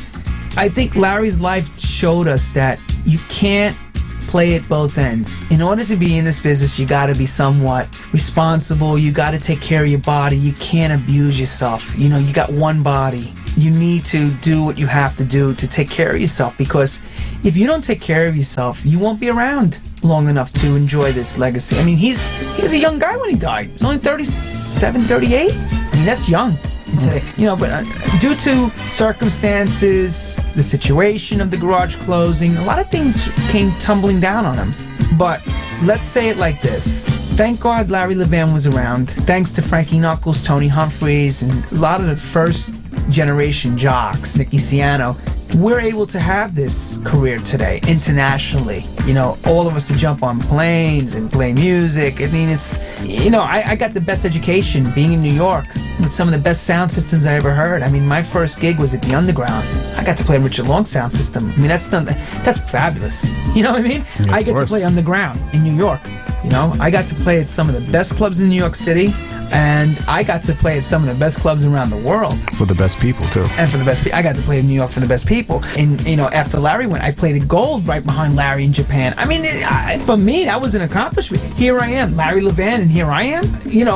C: I think Larry's life showed us that you can't play at both ends. In order to be in this business, you got to be somewhat responsible. You got to take care of your body. You can't abuse yourself. You got one body. You need to do what you have to do to take care of yourself, because if you don't take care of yourself, you won't be around long enough to enjoy this legacy. I mean, he was a young guy when he died. He was only 37, 38. I mean, that's young today. But due to circumstances, the situation of the Garage closing, a lot of things came tumbling down on him. But let's say it like this. Thank God Larry Levan was around. Thanks to Frankie Knuckles, Tony Humphries, and a lot of the first generation jocks, Nicky Siano, we're able to have this career today internationally. All of us to jump on planes and play music. I mean, it's, I got the best education being in New York with some of the best sound systems I ever heard. I mean, my first gig was at the Underground. I got to play Richard Long sound system. I mean, that's fabulous. You know what I mean?
E: Yeah,
C: I get to play Underground in New York. I got to play at some of the best clubs in New York City, and I got to play at some of the best clubs around the world.
E: For the best people, too.
C: And for the best people. I got to play in New York for the best people. And, after Larry went, I played at Gold right behind Larry in Japan. I mean, for me, that was an accomplishment. Here I am, Larry Levan, and here I am.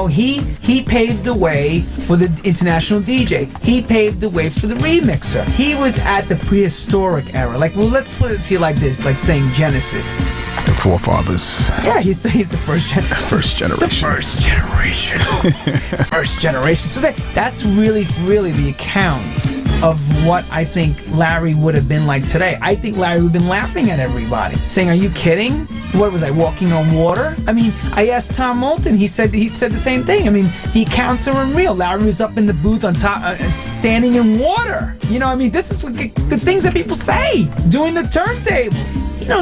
C: He paved the way for the international DJ. He paved the way for the remixer. He was at the prehistoric era. Let's put it to you like this, like saying Genesis.
E: The forefathers.
C: Yeah, he's the first generation.
E: The first generation.
C: First generation. So that's really, really the account of what I think Larry would have been like today. I think Larry would have been laughing at everybody, saying, "Are you kidding? What was I, walking on water?" I mean, I asked Tom Moulton. He said the same thing. I mean, the accounts are unreal. Larry was up in the booth on top, standing in water. I mean, this is what the things that people say, doing the turntable.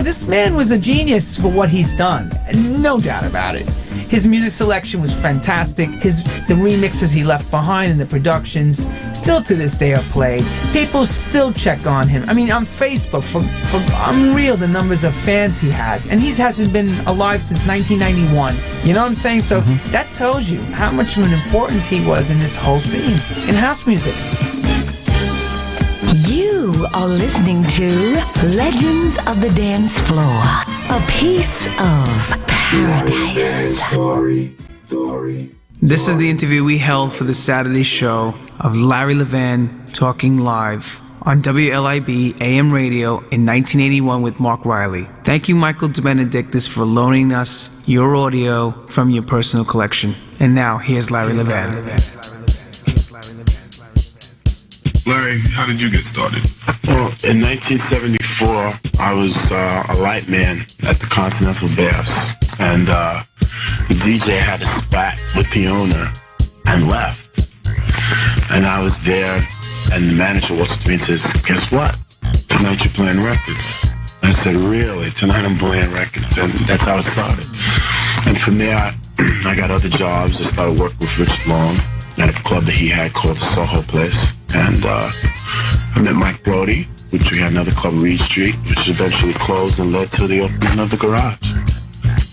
C: This man was a genius for what he's done. No doubt about it. His music selection was fantastic. The remixes he left behind and the productions still to this day are played. People still check on him. I mean, on Facebook, for unreal the numbers of fans he has. And he hasn't been alive since 1991. You know what I'm saying? So that tells you how much of an importance he was in this whole scene, in house music.
F: You are listening to Legends of the Dance Floor, a piece of paradise.
A: Story.
C: This is the interview we held for the Saturday show of Larry Levan talking live on WLIB AM radio in 1981 with Mark Riley. Thank you, Michael Benedictus, for loaning us your audio from your personal collection. And now, here's Larry Levan.
G: Larry, how did you get started?
H: Well, in 1974, I was a light man at the Continental Baths, and the DJ had a spat with the owner, and left. And I was there, and the manager walks up to me and says, guess what? Tonight you're playing records. And I said, really? Tonight I'm playing records. And that's how it started. And from there, I got other jobs. I started working with Rich Long at a club that he had called the Soho Place. And I met Mike Brody, which we had another club, Reed Street, which eventually closed and led to the opening of the Garage.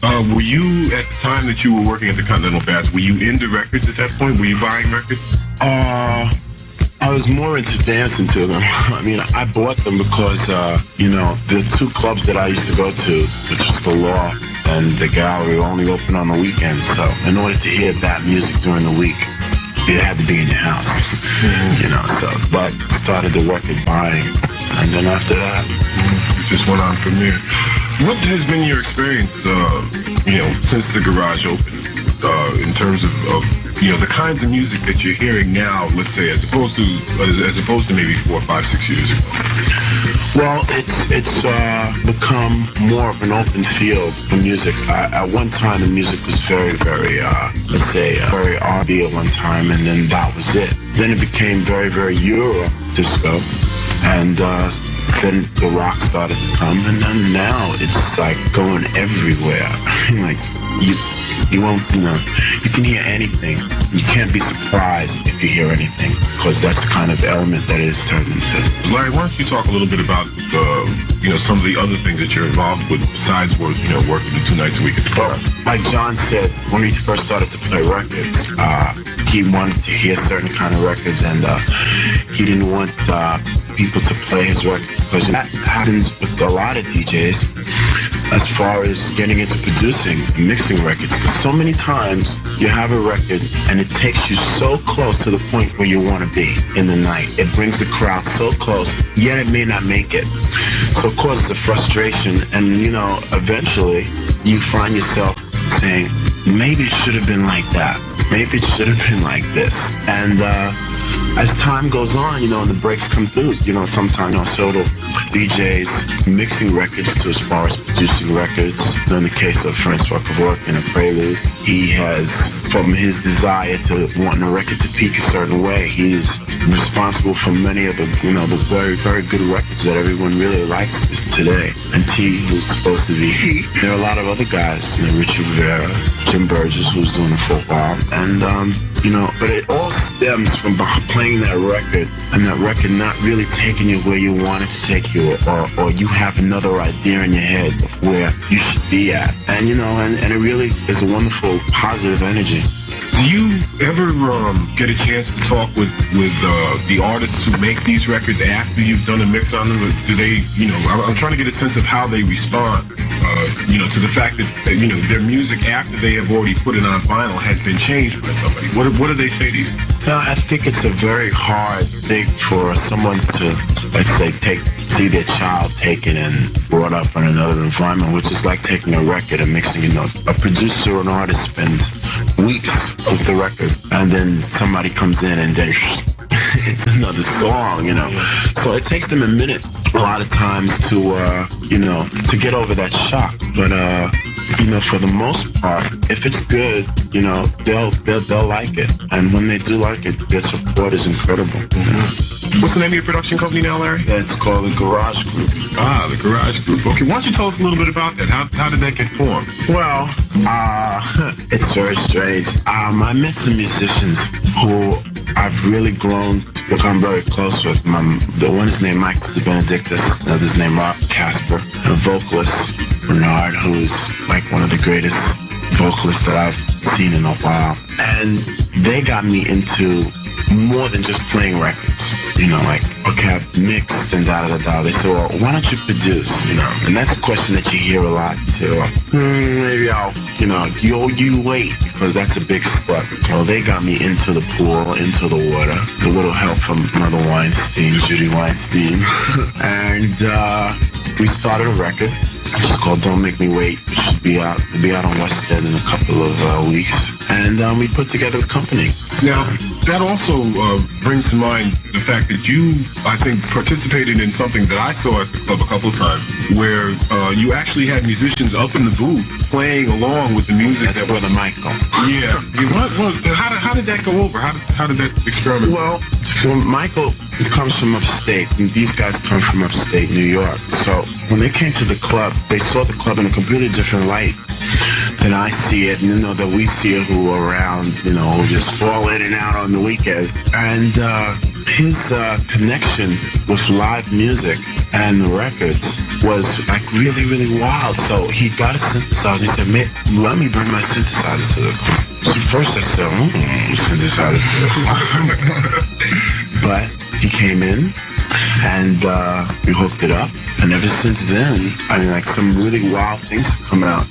G: Were you, at the time that you were working at the Continental Baths, were you into records at that point? Were you buying records?
H: I was more into dancing to them. I mean, I bought them because, the two clubs that I used to go to, which was the Law and the Gallery, were only open on the weekends. So in order to hear that music during the week, it had to be in your house, but started the record buying. And then after that,
G: it just went on from there. What has been your experience, since the Garage opened, in terms of the kinds of music that you're hearing now, let's say, as opposed to maybe 4, 5, 6 years ago?
H: Well, it's become more of an open field for music. At one time, the music was very, very, very R&B at one time, and then that was it. Then it became very, very Euro disco, and then the rock started to come, and then now it's like going everywhere. Like you won't, you can hear anything. You can't be surprised if you hear anything, because that's the kind of element that it is turned into.
G: Larry, why don't you talk a little bit about, some of the other things that you're involved with besides working the 2 nights a week at the club?
H: Like John said, when he first started to play records, he wanted to hear certain kind of records, and he didn't want people to play his records, because that happens with a lot of DJs as far as getting into producing and mixing records. So many times you have a record and it takes you so close to the point where you want to be in the night. It brings the crowd so close, yet it may not make it. So it causes a frustration, and eventually you find yourself saying, maybe it should have been like that. Maybe it should have been like this. And as time goes on, and the breaks come through, sometimes sort of DJs mixing records to as far as producing records. In the case of Francois Cavork in A Prelude, he has, from his desire to wanting a record to peak a certain way, he's responsible for many of the, the very, very good records that everyone really likes today. And T, who's supposed to be he. There are a lot of other guys, Richard Rivera, Jim Burgess, who's doing it for a while. And, but it all stems from playing that record, and that record not really taking you where you want it to take you, or you have another idea in your head of where you should be at. And, and it really is a wonderful, positive energy.
G: Do you ever get a chance to talk with the artists who make these records after you've done a mix on them? Do they, I'm trying to get a sense of how they respond, to the fact that, their music after they have already put it on vinyl has been changed by somebody. What do they say to you?
H: I think it's a very hard thing for someone to, let's say, see their child taken and brought up in another environment, which is like taking a record and mixing it. A producer or an artist spends weeks with the record, and then somebody comes in and then it's another song, So it takes them a minute a lot of times to get over that shock. But for the most part, if it's good, they'll like it. And when they do like it, their support is incredible.
G: What's the name of your production company now, Larry?
H: It's called the Garage Group.
G: Ah, the Garage Group. Okay, why don't you tell us a little bit about that? How did that get formed?
H: Well, it's very strange. I met some musicians who I've really grown to become very close with. The one is named Michael Benedictus, another is named Rob Casper, and a vocalist, Bernard, who's like one of the greatest vocalists that I've seen in a while. And they got me into more than just playing records. Okay, I've mixed and da-da-da-da. They say, well, why don't you produce, And that's a question that you hear a lot, too. Maybe I'll, you wait, because that's a big step. Well, they got me into the pool, into the water. A little help from Mother Weinstein, Judy Weinstein. And we started a record. It's called Don't Make Me Wait. It should be out on West End in a couple of weeks. And and we put together a company.
G: Now, that also brings to mind the fact that you, I think, participated in something that I saw at the club a couple of times, where you actually had musicians up in the booth playing along with the music.
H: That's Brother Michael.
G: Yeah. How did that go over? How did that experiment?
H: Well, so Michael comes from upstate, and these guys come from upstate New York. So when they came to the club, they saw the club in a completely different light than I see it, and that we see it who are around, who just fall in and out on the weekends. And his connection with live music and records was like really, really wild. So he got a synthesizer. He said, let me bring my synthesizer to the club. So first I said, synthesizer to the club. But he came in and we hooked it up. And ever since then, some really wild things have come out.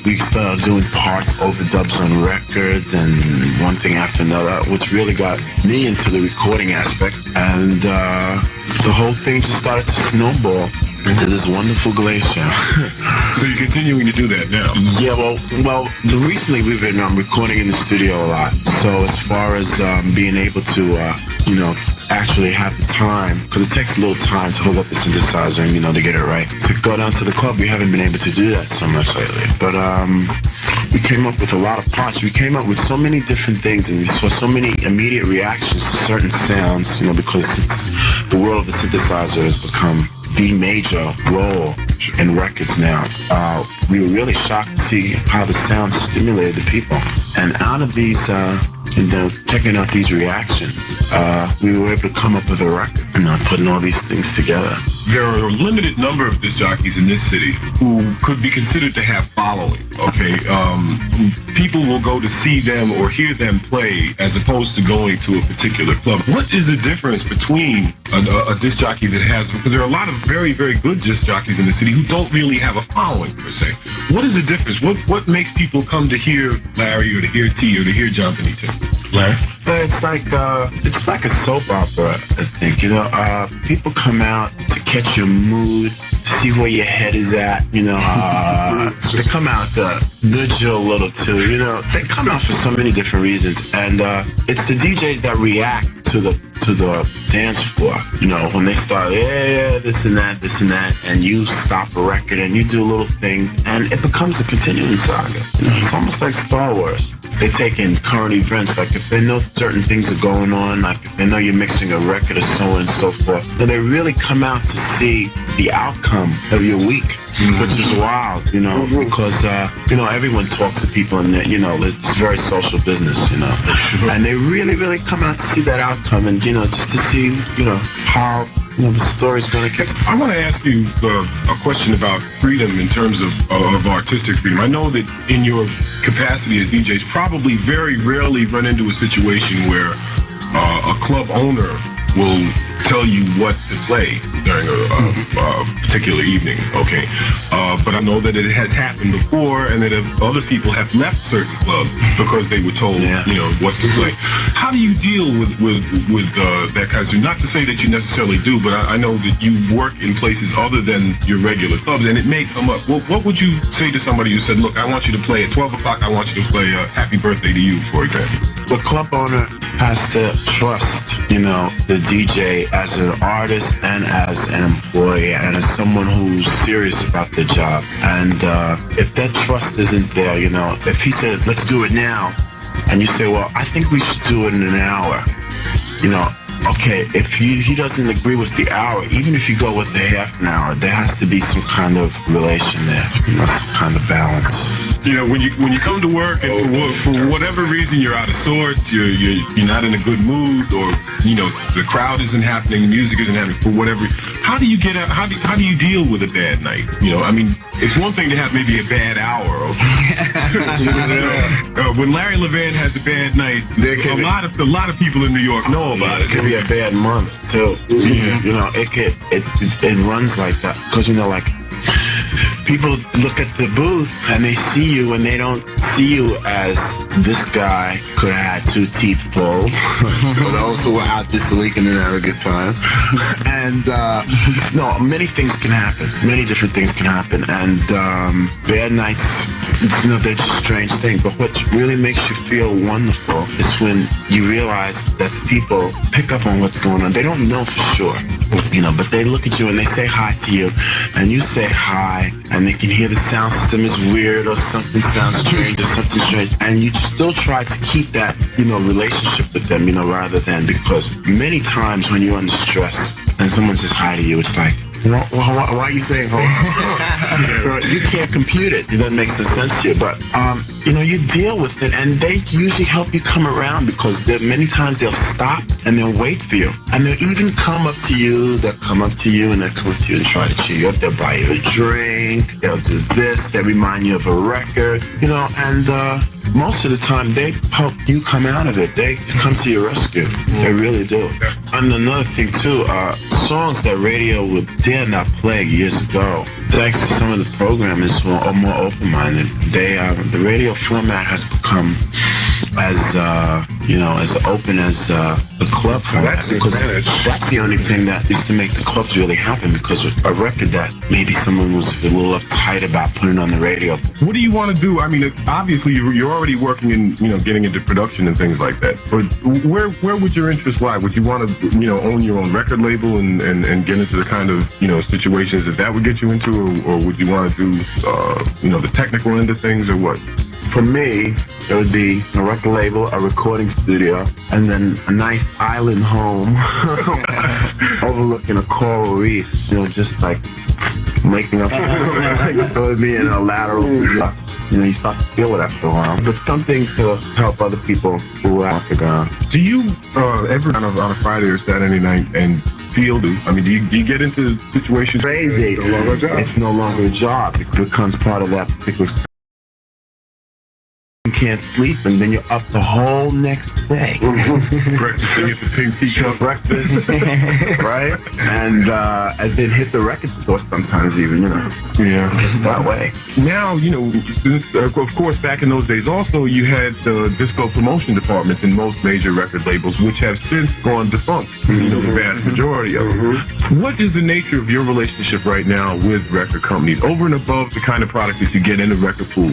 H: We started doing parts, overdubs on records, and one thing after another, which really got me into the recording aspect. And the whole thing just started to snowball into this wonderful glacier.
G: So you're continuing to do that now?
H: Yeah, well, recently we've been recording in the studio a lot. So as far as being able to, actually have the time, because it takes a little time to hook up the synthesizer and, to get it right. To go down to the club, we haven't been able to do that so much lately. But we came up with a lot of parts. We came up with so many different things, and we saw so many immediate reactions to certain sounds, because the world of the synthesizer has become the major role in records now. We were really shocked to see how the sound stimulated the people. And out of these, checking out these reactions, we were able to come up with a record, putting all these things together.
G: There are a limited number of disc jockeys in this city who could be considered to have following, okay? People will go to see them or hear them play as opposed to going to a particular club. What is the difference between a disc jockey that has, because there are a lot of very, very good disc jockeys in the city who don't really have a following, per se. What is the difference? What makes people come to hear Larry or to hear T or to hear John Benito? Larry?
H: It's like a soap opera, I think. People come out to catch your mood, to see where your head is at. They come out to nudge you a little too. They come out for so many different reasons, and it's the DJs that react to the dance floor. When they start, this and that, and you stop a record and you do little things, and it becomes a continuing saga. It's almost like Star Wars. They take in current events, like if they know certain things are going on, like if they know you're mixing a record or so on and so forth, then they really come out to see the outcome of your week, which is wild, because, everyone talks to people and, it's very social business, and they really, really come out to see that outcome and, just to see, how the story's going to catch.
G: I want to ask you a question about freedom in terms of artistic freedom. I know that in your capacity as DJs, probably very rarely run into a situation where a club owner will tell you what to play during a particular evening, okay? But I know that it has happened before, and that other people have left certain clubs because they were told, what to play. How do you deal with that kind of thing? Not to say that you necessarily do, but I know that you work in places other than your regular clubs, and it may come up. Well, what would you say to somebody who said, look, I want you to play at 12 o'clock, I want you to play Happy Birthday to You, for example?
H: The club owner has to trust, the DJ as an artist and as an employee and as someone who's serious about their job. And if that trust isn't there, if he says, let's do it now, and you say, well, I think we should do it in an hour, okay, if he doesn't agree with the hour, even if you go with the half an hour, there has to be some kind of relation there, some kind of balance.
G: When you come to work and for whatever reason you're out of sorts, you're not in a good mood, or the crowd isn't happening, the music isn't happening, for whatever. How do you get out? How do you deal with a bad night? It's one thing to have maybe a bad hour. Okay? When Larry Levan has a bad night, a lot of people in New York know about it.
H: It could be a bad month too.
G: Yeah.
H: It runs like that because people look at the booth and they see you and they don't see you as this guy could have had 2 teeth pulled, but also we're out this week and have a good time. And no, many things can happen. Many different things can happen. And bad nights, you know, they're just a strange thing. But what really makes you feel wonderful is when you realize that people pick up on what's going on. They don't know for sure, you know, but they look at you and they say hi to you, and you say hi, and they can hear the sound system is weird or something sounds strange or something strange, and you still try to keep that, you know, relationship with them, you know, rather than, because many times when you're under stress and someone says hi to you, it's like, why are you saying hello? You can't compute it. It doesn't make some sense to you. But, you know, you deal with it, and they usually help you come around, because many times they'll stop and they'll wait for you. And they'll even come up to you. They'll come up to you and they'll come up to you and try to cheer you up. They'll buy you a drink. They'll do this. They'll remind you of a record, you know, and most of the time they help you come out of it. They come to your rescue. They really do. And another thing, too, songs that radio would dare not play years ago, thanks to some of the programmers who are more open-minded, the radio format has become as you know, as open as the club format. That's the only thing that used to make the clubs really happen, because a record that maybe someone was a little uptight about putting on the radio.
G: What do you want to do? I mean, obviously you're already working in, you know, getting into production and things like that. But where would your interest lie? Would you want to, you know, own your own record label and get into the kind of, you know, situations that would get you into, or would you want to do, you know, the technical end of things, or what?
H: For me, it would be a record label, a recording studio, and then a nice island home overlooking a coral reef, you know, just like making up. It would be in a lateral, you know, you start to feel it after a while. But something to help other people who are off the ground.
G: Do you ever on a Friday or Saturday night and feel, I mean, do you get into situations?
H: Crazy. It's no longer a job. It becomes part of that particular. You can't sleep, and then you're up the whole next day.
G: Breakfast, you get the pink teacup
H: breakfast, right? And then hit the record store sometimes, even, you know.
G: Yeah,
H: that way.
G: Now, you know, since, of course, back in those days, also you had disco promotion departments in most major record labels, which have since gone defunct. You know, the vast majority of them. What is the nature of your relationship right now with record companies, over and above the kind of product that you get in the record pool?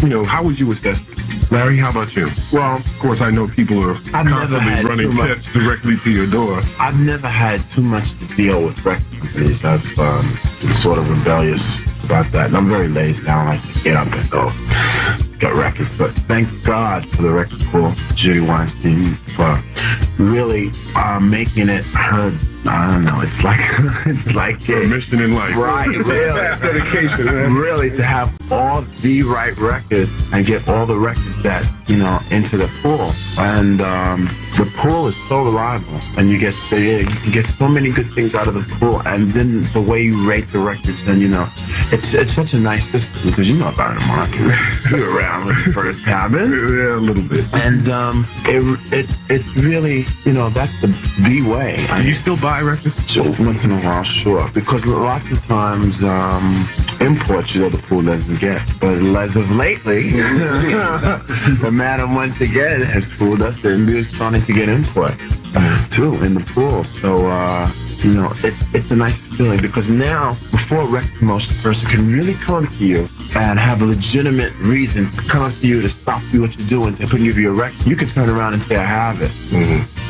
G: You know, how would you assess it? Larry, how about you?
H: Well,
G: of course, I know people are constantly running tips directly to your door.
H: I've never had too much to deal with record companies. I've been sort of rebellious about that, and I'm very lazy now. I like to get up and go get records. But thank God for the record pool, Judy Weinstein, for really making it heard. I don't know. It's like
G: a mission in life,
H: right? Really, dedication. Really, to have all the right records and get all the records that, you know, into the pool. And the pool is so reliable, and you get so many good things out of the pool. And then the way you rate the records, then, you know, it's such a nice system, because you know about the market. You were around when it first happened.
G: Yeah, a little bit.
H: And it's really, you know, that's the way.
G: Do you still buy records?
H: So once in a while, sure, because lots of times imports, you know, the pool doesn't get. But as of lately, the madam once again has fooled us, and we're starting to get import too in the pool. So you know, it's a nice feeling, because now, before a record promotion person can really come to you and have a legitimate reason to come to you to stop you what you're doing, to give you a record, you can turn around and say, I have it.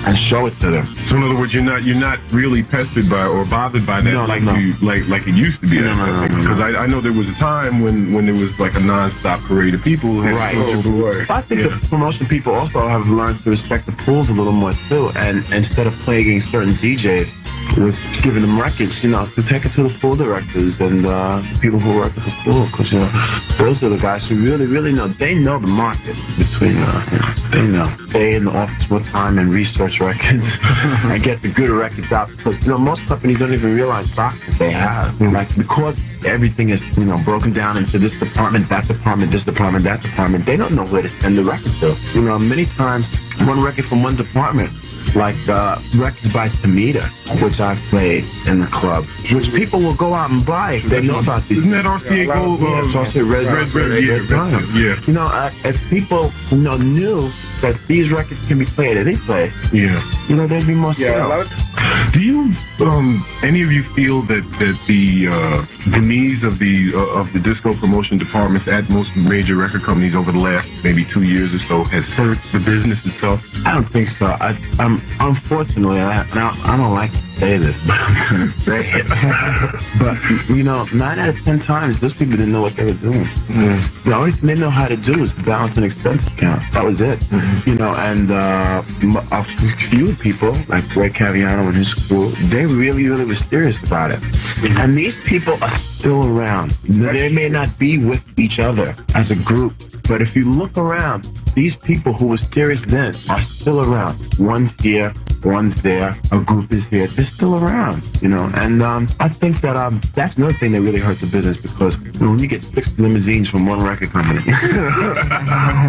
H: And show it to them.
G: So in other words, you're not really pestered by or bothered by that like it used to be. Because I know there was a time when there was like a non-stop parade of people.
H: Right. I think the promotion people also have learned to respect the pools a little more too, and instead of plaguing certain DJs with giving them records, you know, to take it to the pool directors and people who work at the pool, because, you know, those are the guys who really know. They know the market between, they know. Stay in the office more time and research records and get the good records out, because, you know, most companies don't even realize stocks that they have. Like, because everything is, you know, broken down into this department, that department, this department, that department, they don't know where to send the record to. You know, many times one record from one department like records by Tamita, which I played in the club, which people will go out and buy. They know about these.
G: Isn't that RCA Gold?
H: Yeah. You know, if people knew that these records can be played at any place, there'd be more sales.
G: Do you, any of you feel that the needs of the disco promotion departments at most major record companies over the last maybe 2 years or so has hurt the business itself?
H: I don't think so. I'm unfortunately, I don't like to say this, but I'm gonna say it. But 9 out of 10 times, those people didn't know what they were doing. The only thing they know how to do is balance an expense account. That was it. And a few people like Ray Caviano and his crew, they really were serious about it. And these people are still around. They may not be with each other as a group, but if you look around, these people who were serious then are still around. One's here, one's there, a group is here. They're still around, And I think that that's another thing that really hurt the business, because when you get 6 limousines from one record company,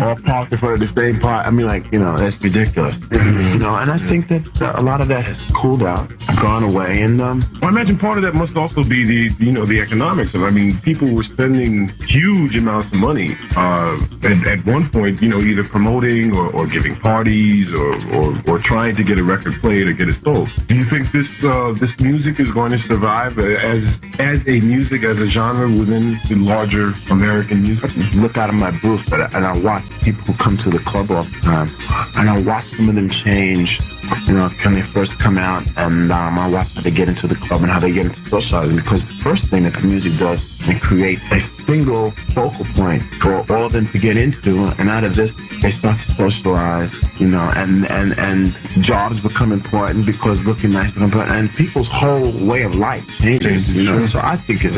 H: all parked in front of the same part, that's ridiculous. And I think that a lot of that has cooled out, gone away, and
G: I imagine part of that must also be the economics of. People were spending huge amounts of money at one point, either promoting or giving parties or trying to get a record played or get it sold. Do you think this music is going to survive as a music, as a genre within the larger American music?
H: I look out of my booth and I watch people who come to the club all the time, and I watch some of them change. When they first come out, and I watch how they get into the club and how they get into socializing, because the first thing that the music does is create a single focal point for all of them to get into, and out of this, they start to socialize, and jobs become important because looking nice becomes important, and people's whole way of life changes, So I think it's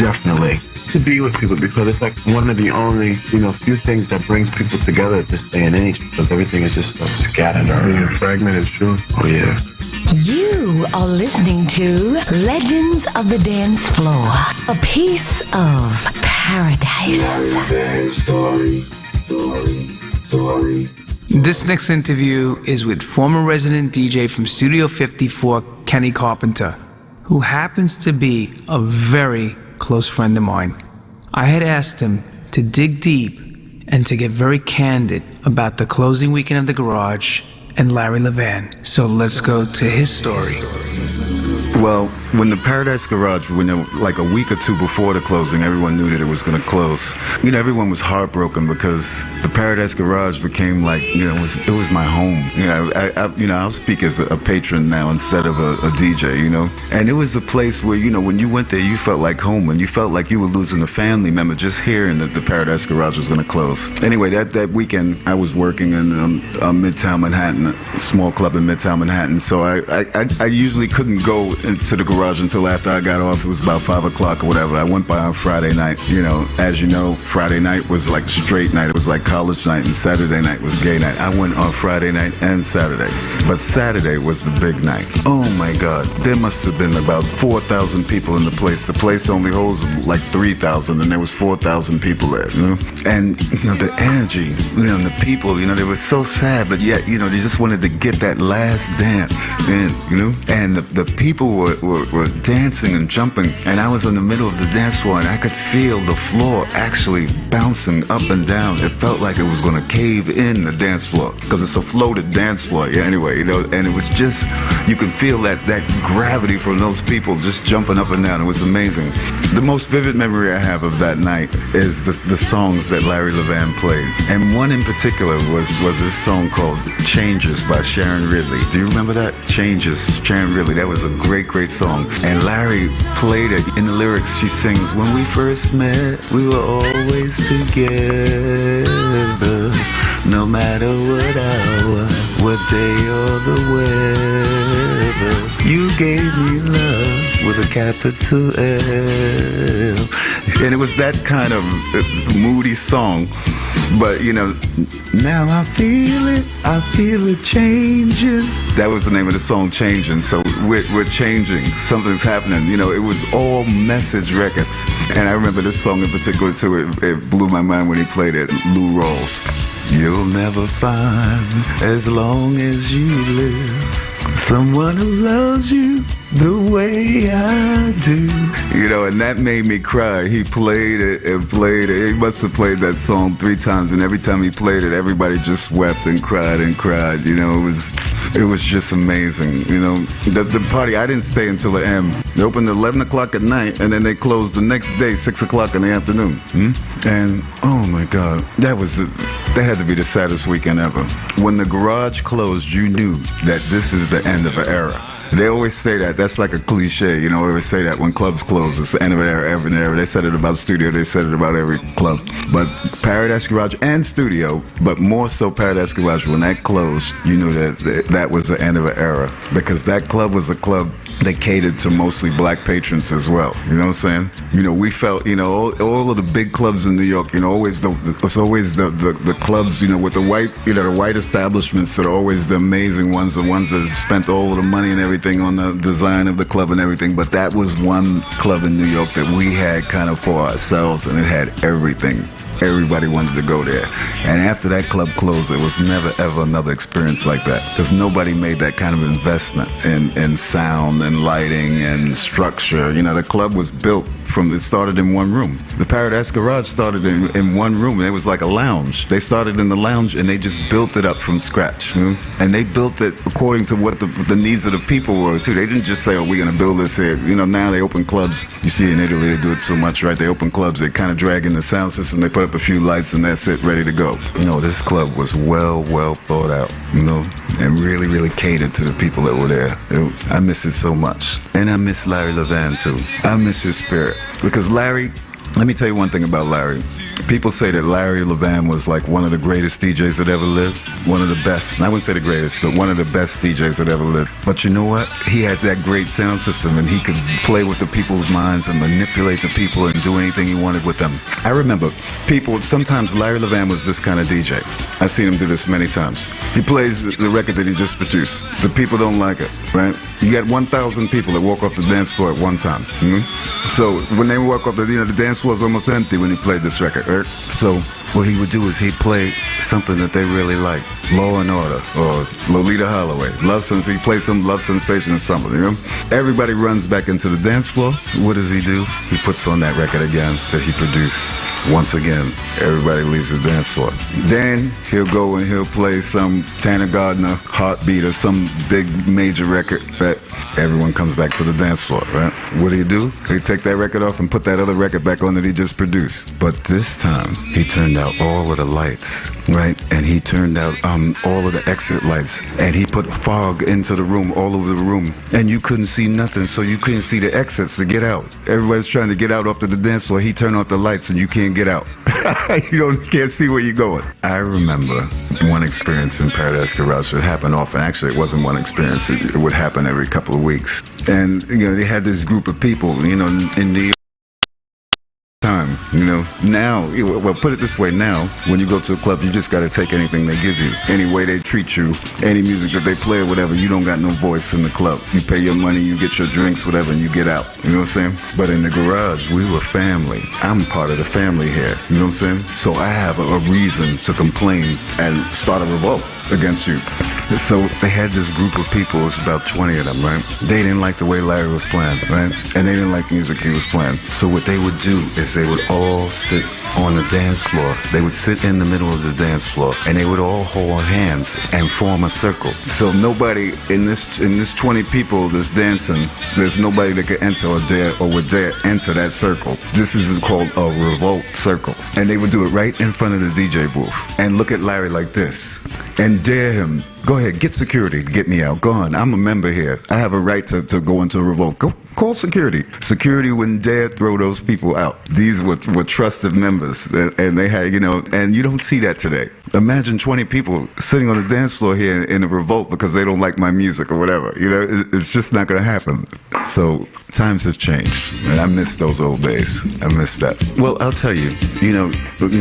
H: definitely to be with people, because it's like one of the only, few things that brings people together at this day and age, because everything is just so scattered or fragmented. True. Oh yeah.
F: You are listening to Legends of the Dance Floor, a piece of paradise.
A: Story.
C: This next interview is with former resident DJ from Studio 54, Kenny Carpenter, who happens to be a very close friend of mine. I had asked him to dig deep and to get very candid about the closing weekend of the Garage and Larry Levan. So let's go to his story.
I: Well, when the Paradise Garage, like a week or two before the closing, everyone knew that it was going to close. Everyone was heartbroken because the Paradise Garage became like, it was my home. I'll speak as a patron now instead of a DJ, And it was a place where, when you went there, you felt like home, and you felt like you were losing a family member just hearing that the Paradise Garage was going to close. Anyway, that weekend, I was working in Midtown Manhattan, a small club in Midtown Manhattan, so I usually couldn't go into the garage until after I got off. It was about 5 o'clock or whatever. I went by on Friday night. As you know, Friday night was like straight night. It was like college night, and Saturday night was gay night. I went on Friday night and Saturday. But Saturday was the big night. Oh my God. There must have been about 4,000 people in the place. The place only holds like 3,000, and there was 4,000 people there, And, the energy, and the people, they were so sad, but yet, they just wanted to get that last dance in, And the people were dancing and jumping, and I was in the middle of the dance floor, and I could feel the floor actually bouncing up and down. It felt like it was going to cave in the dance floor, because it's a floated dance floor. Yeah, anyway, and it was just, you could feel that gravity from those people just jumping up and down. It was amazing. The most vivid memory I have of that night is the songs that Larry Levan played, and one in particular was this song called Changes by Sharon Ridley. Do you remember that? Changes, Sharon Ridley. That was a great song. And Larry played it. In the lyrics, she sings, when we first met, we were always together, no matter what hour, what day or the weather. You gave me love with a capital L. And it was that kind of moody song. But, now I feel it changing. That was the name of the song, Changing. So we're changing. Something's happening. It was all Message Records. And I remember this song in particular, too. It blew my mind when he played it, Lou Rawls. you'll never find, as long as you live, someone who loves you the way I do. You know, and that made me cry. He played it and played it. He must have played that song 3 times, and every time he played it, everybody just wept and cried and cried. You know, it was just amazing. You know, the party, I didn't stay until the end. They opened at 11 o'clock at night, and then they closed the next day, 6 o'clock in the afternoon. And, oh my God, that had to be the saddest weekend ever. When the garage closed, you knew that this is the end of an era. They always say that. That's like a cliche, you know. They always say that when clubs close, it's the end of an era, every era. They said it about studio. They said it about every club. But Paradise Garage and studio, but more so Paradise Garage, when that closed, you knew that was the end of an era, because that club was a club that catered to mostly black patrons as well. You know what I'm saying? You know, we felt, you know, all of the big clubs in New York, you know, it's always the clubs, you know, with the white, you know, the white establishments that are always the amazing ones, the ones that spent all of the money and everything on the design of the club and everything. But that was one club in New York that we had kind of for ourselves, and it had everything. Everybody wanted to go there. And after that club closed, there was never ever another experience like that, because nobody made that kind of investment in sound and lighting and structure. You know, the club was built it started in one room. The Paradise Garage started in one room, and it was like a lounge. They started in the lounge, and they just built it up from scratch. You know? And they built it according to what the needs of the people were, too. They didn't just say, oh, we're going to build this here. You know, now they open clubs. You see in Italy, they do it so much, right? They open clubs, they kind of drag in the sound system, they put up a few lights, and that's it, ready to go. You know, this club was well thought out, you know, and really, really catered to the people that were there. I miss it so much. And I miss Larry Levan, too. I miss his spirit. Because Larry, let me tell you one thing about Larry. People say that Larry Levan was like one of the greatest DJs that ever lived. One of the best. And I wouldn't say the greatest, but one of the best DJs that ever lived. But you know what? He had that great sound system, and he could play with the people's minds and manipulate the people and do anything he wanted with them. I remember sometimes Larry Levan was this kind of DJ. I've seen him do this many times. He plays the record that he just produced. The people don't like it, right? You got 1,000 people that walk off the dance floor at one time. So when they walk off, the dance floor was almost empty when he played this record, right? So what he would do is he'd play something that they really like, Law and Order or Lolita Holloway, he plays some Love Sensation or something, you know? Everybody runs back into the dance floor. What does he do? He puts on that record again that he produced. Once again, everybody leaves the dance floor. Then he'll go and he'll play some Tanner Gardner Heartbeat or some big major record, right? Everyone comes back to the dance floor, right? What do? He take that record off and put that other record back on that he just produced. But this time, he turned out all of the lights, right? And he turned out all of the exit lights. And he put fog into the room, all over the room. And you couldn't see nothing, so you couldn't see the exits to get out. Everybody's trying to get out off to the dance floor. He turned off the lights and you can't get out. You can't see where you're going. I remember one experience in Paradise Garage that happened often. Actually, it wasn't one experience. It would happen every couple of weeks. And, they had this group of people, in New York. Time, now, well, put it this way, now, when you go to a club, you just got to take anything they give you. Any way they treat you, any music that they play or whatever, you don't got no voice in the club. You pay your money, you get your drinks, whatever, and you get out. You know what I'm saying? But in the garage, we were family. I'm part of the family here. You know what I'm saying? So I have a reason to complain and start a revolt against you. So they had this group of people, it was about 20 of them, right? They didn't like the way Larry was playing, right? And they didn't like the music he was playing. So what they would do is they would all sit on the dance floor. They would sit in the middle of the dance floor, and they would all hold hands and form a circle. So nobody in this 20 people that's dancing, there's nobody that could enter or would dare enter that circle. This is called a revolt circle. And they would do it right in front of the DJ booth and look at Larry like this and dare him. Go ahead, get security to get me out. Go on, I'm a member here. I have a right to go into a revolt. Go call security. Security wouldn't dare throw those people out. These were trusted members, and they had, and you don't see that today. Imagine 20 people sitting on the dance floor here in a revolt because they don't like my music or whatever. It's just not going to happen. So times have changed, and I miss those old days. I miss that. Well, I'll tell you,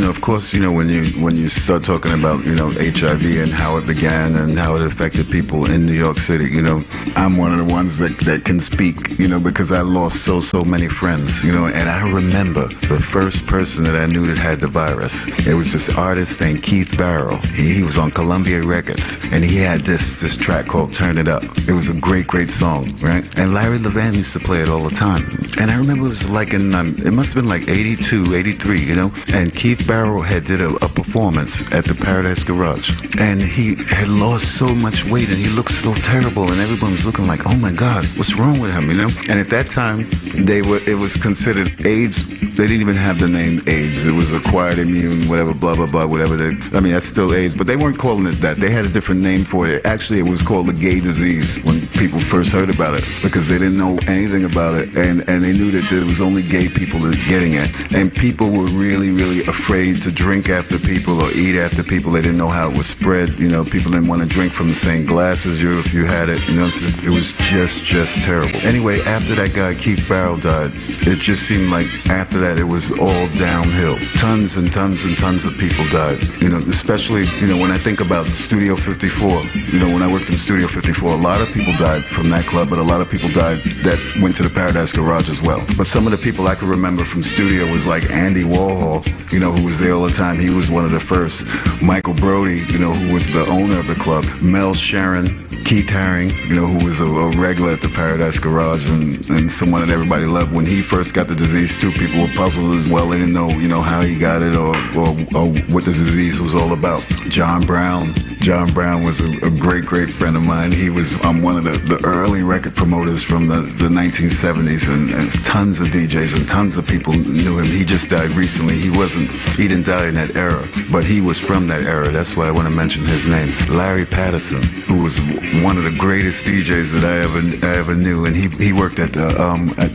I: of course, when you start talking about, HIV and how it began and and how it affected people in New York City. You know, I'm one of the ones that can speak, you know, because I lost so many friends, you know, and I remember the first person that I knew that had the virus. It was this artist named Keith Barrow. He was on Columbia Records, and he had this track called Turn It Up. It was a great song, right? And Larry Levan used to play it all the time. And I remember it was like in, it must have been like 82, 83, you know, and Keith Barrow had did a performance at the Paradise Garage, and he had lost so much weight, and he looked so terrible, and everyone was looking like, oh my God, what's wrong with him, you know? And at that time, it was considered AIDS. They didn't even have the name AIDS. It was acquired immune, whatever, blah, blah, blah, whatever. That's still AIDS, but they weren't calling it that. They had a different name for it. Actually, it was called the gay disease when people first heard about it, because they didn't know anything about it, and they knew that there was only gay people that were getting it. And people were really, really afraid to drink after people or eat after people. They didn't know how it was spread. You know, people didn't want to drink from the same glass as you if you had it. You know, it was just terrible. Anyway, after that guy Keith Barrow died, it just seemed like after that it was all downhill. Tons and tons and tons of people died. You know, especially, you know, when I think about Studio 54, you know, when I worked in Studio 54, a lot of people died from that club, but a lot of people died that went to the Paradise Garage as well. But some of the people I can remember from Studio was like Andy Warhol, you know, who was there all the time. He was one of the first. Michael Brody, you know, who was the owner of the club. Mel Sharon, Keith Haring, you know, who was a regular at the Paradise Garage and someone that everybody loved. When he first got the disease too, people were puzzled as well. They didn't know, you know, how he got it or what the disease was all about. John Brown was a great friend of mine. He was one of the early record promoters from the 1970s, and tons of DJs and tons of people knew him. He just died recently. He didn't die in that era, but he was from that era. That's why I want to mention his name. Larry Patterson, who was one of the greatest DJs that I ever knew, and he worked at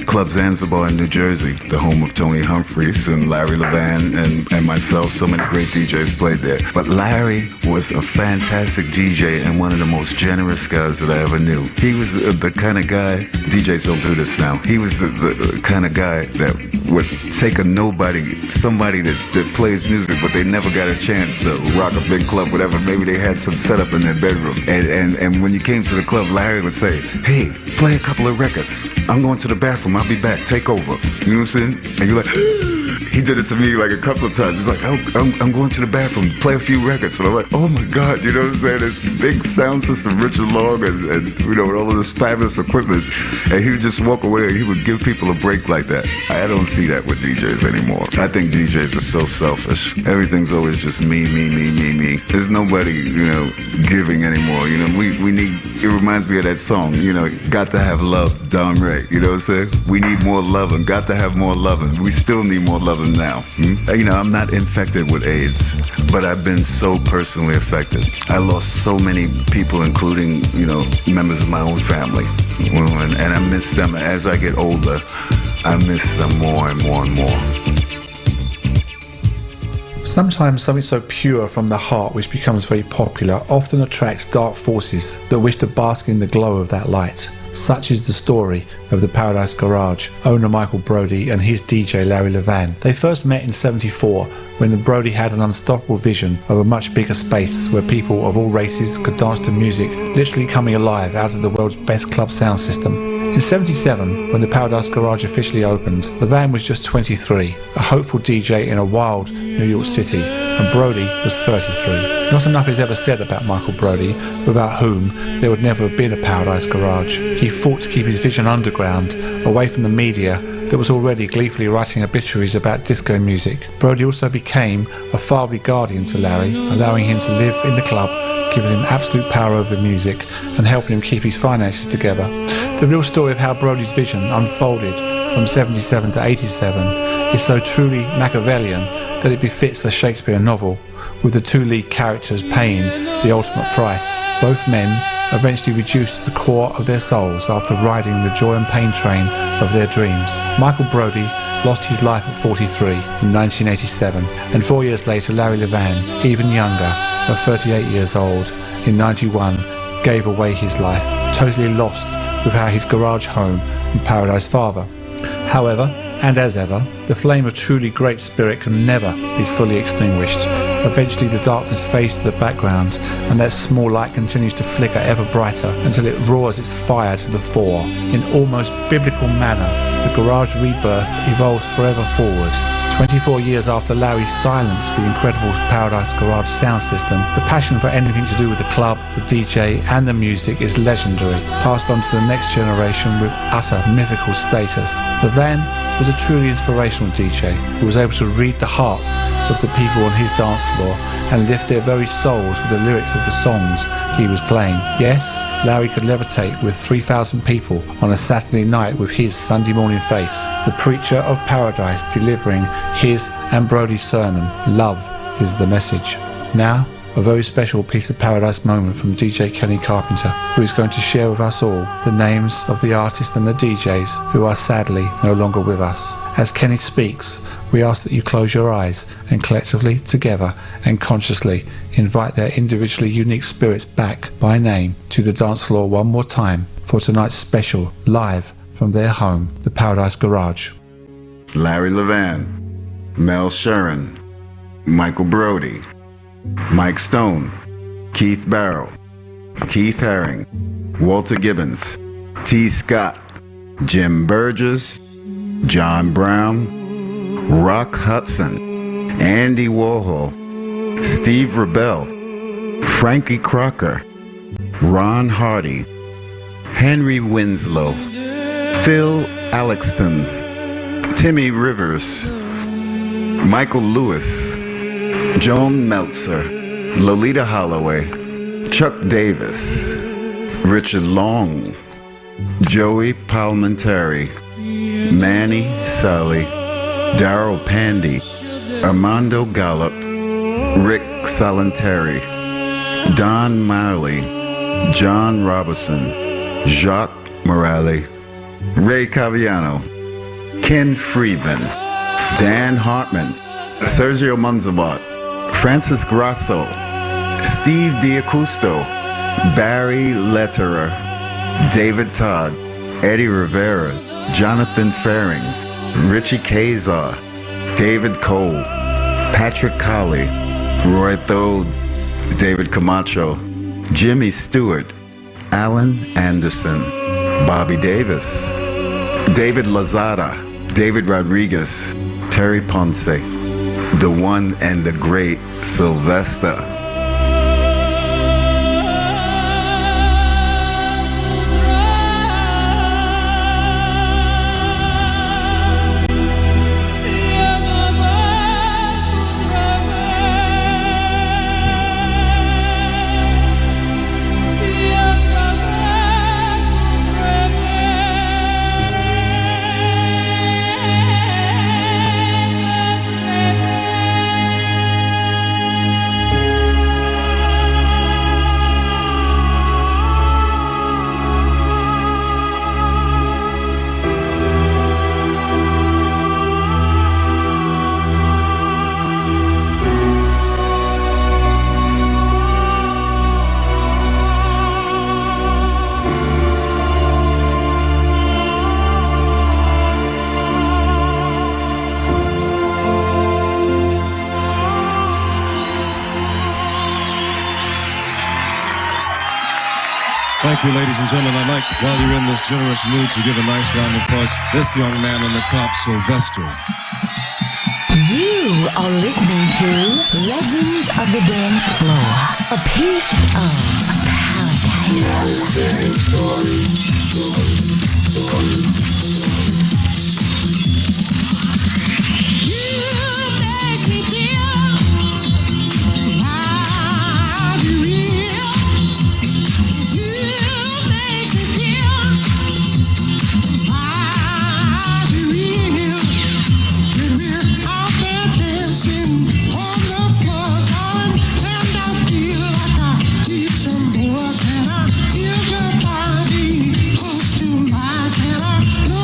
I: Club Zanzibar in New Jersey, the home of Tony Humphries and Larry Levan and myself. So many great DJs played there. But Larry was a fantastic DJ and one of the most generous guys that I ever knew. He was the kind of guy, DJs don't do this now, he was the kind of guy that would take a nobody, somebody that plays music, but they never got a chance to rock a big club, whatever. Maybe they had some setup in their bedroom. And when you came to the club, Larry would say, hey, play a couple of records. I'm going to the bathroom. I'll be back. Take over. You know what I'm saying? And you're like, he did it to me like a couple of times. He's like, I'm going to the bathroom. Play a few records. And I'm like, oh my God. You know what I'm saying? This big sound system, Richard Long, and you know, all of this fabulous equipment. And he would just walk away and he would give people a break like that. I don't see that with DJs anymore. I think DJs are so selfish. Everything's always just me. There's nobody, you know, giving anymore. You know, we need, it reminds me of that song, you know, got to have love, Don Ray. You know what I'm saying? We need more loving, got to have more loving. We still need more loving now. You know, I'm not infected with AIDS, but I've been so personally affected. I lost so many people, including, you know, members of my own family. And I miss them. As I get older, I miss them more and more and more.
D: Sometimes something so pure from the heart which becomes very popular often attracts dark forces that wish to bask in the glow of that light. Such is the story of the Paradise Garage, owner Michael Brody and his DJ Larry Levan. They first met in '74 when Brody had an unstoppable vision of a much bigger space where people of all races could dance to music literally coming alive out of the world's best club sound system. In '77, when the Paradise Garage officially opened, Levan was just 23, a hopeful DJ in a wild New York City, and Brody was 33. Not enough is ever said about Michael Brody, without whom there would never have been a Paradise Garage. He fought to keep his vision underground, away from the media that was already gleefully writing obituaries about disco music. Brody also became a fatherly guardian to Larry, allowing him to live in the club, giving him absolute power over the music and helping him keep his finances together. The real story of how Brody's vision unfolded from 77 to 87 is so truly Machiavellian that it befits a Shakespeare novel, with the two lead characters paying the ultimate price. Both men eventually reduced to the core of their souls after riding the joy and pain train of their dreams. Michael Brody lost his life at 43 in 1987, and 4 years later Larry Levan, even younger, at 38 years old, in 91, gave away his life, totally lost without his garage home and Paradise father. However, and as ever, the flame of truly great spirit can never be fully extinguished. Eventually the darkness fades to the background, and that small light continues to flicker ever brighter until it roars its fire to the fore. In almost biblical manner, the garage rebirth evolves forever forward. 24 years after Larry silenced the incredible Paradise Garage sound system, the passion for anything to do with the club, the DJ and the music is legendary, passed on to the next generation with utter mythical status. Levan was a truly inspirational DJ who was able to read the hearts of the people on his dance floor and lift their very souls with the lyrics of the songs he was playing. Yes, Larry could levitate with 3,000 people on a Saturday night with his Sunday morning face. The preacher of paradise delivering his and Brody's sermon, love is the message. Now, a very special piece of paradise moment from DJ Kenny Carpenter, who is going to share with us all the names of the artists and the DJs who are sadly no longer with us. As Kenny speaks, we ask that you close your eyes and collectively, together and consciously invite their individually unique spirits back by name to the dance floor one more time for tonight's special live from their home, the Paradise Garage.
I: Larry Levan, Mel Sharon, Michael Brody, Mike Stone, Keith Barrow, Keith Haring, Walter Gibbons, T. Scott, Jim Burgess, John Brown, Rock Hudson, Andy Warhol, Steve Rebell, Frankie Crocker, Ron Hardy, Henry Winslow, Phil Alexton, Timmy Rivers, Michael Lewis, Joan Meltzer, Lolita Holloway, Chuck Davis, Richard Long, Joey Palmentary, Manny Sally, Darryl Pandy, Armando Gallup, Rick Salentari, Don Marley, John Robertson, Jacques Morale, Ray Caviano, Ken Friedman, Dan Hartman, Sergio Monzabat, Francis Grasso, Steve D'Acusto, Barry Letterer, David Todd, Eddie Rivera, Jonathan Faring, Richie Kazar, David Cole, Patrick Colley, Roy Thode, David Camacho, Jimmy Stewart, Alan Anderson, Bobby Davis, David Lazada, David Rodriguez, Terry Ponce, the one and the great Sylvester.
J: Thank you, ladies and gentlemen. I'd like, while you're in this generous mood, to give a nice round of applause to this young man on the top, Sylvester.
F: You are listening to Legends of the Dance Floor, a piece of
K: Everybody close to my center.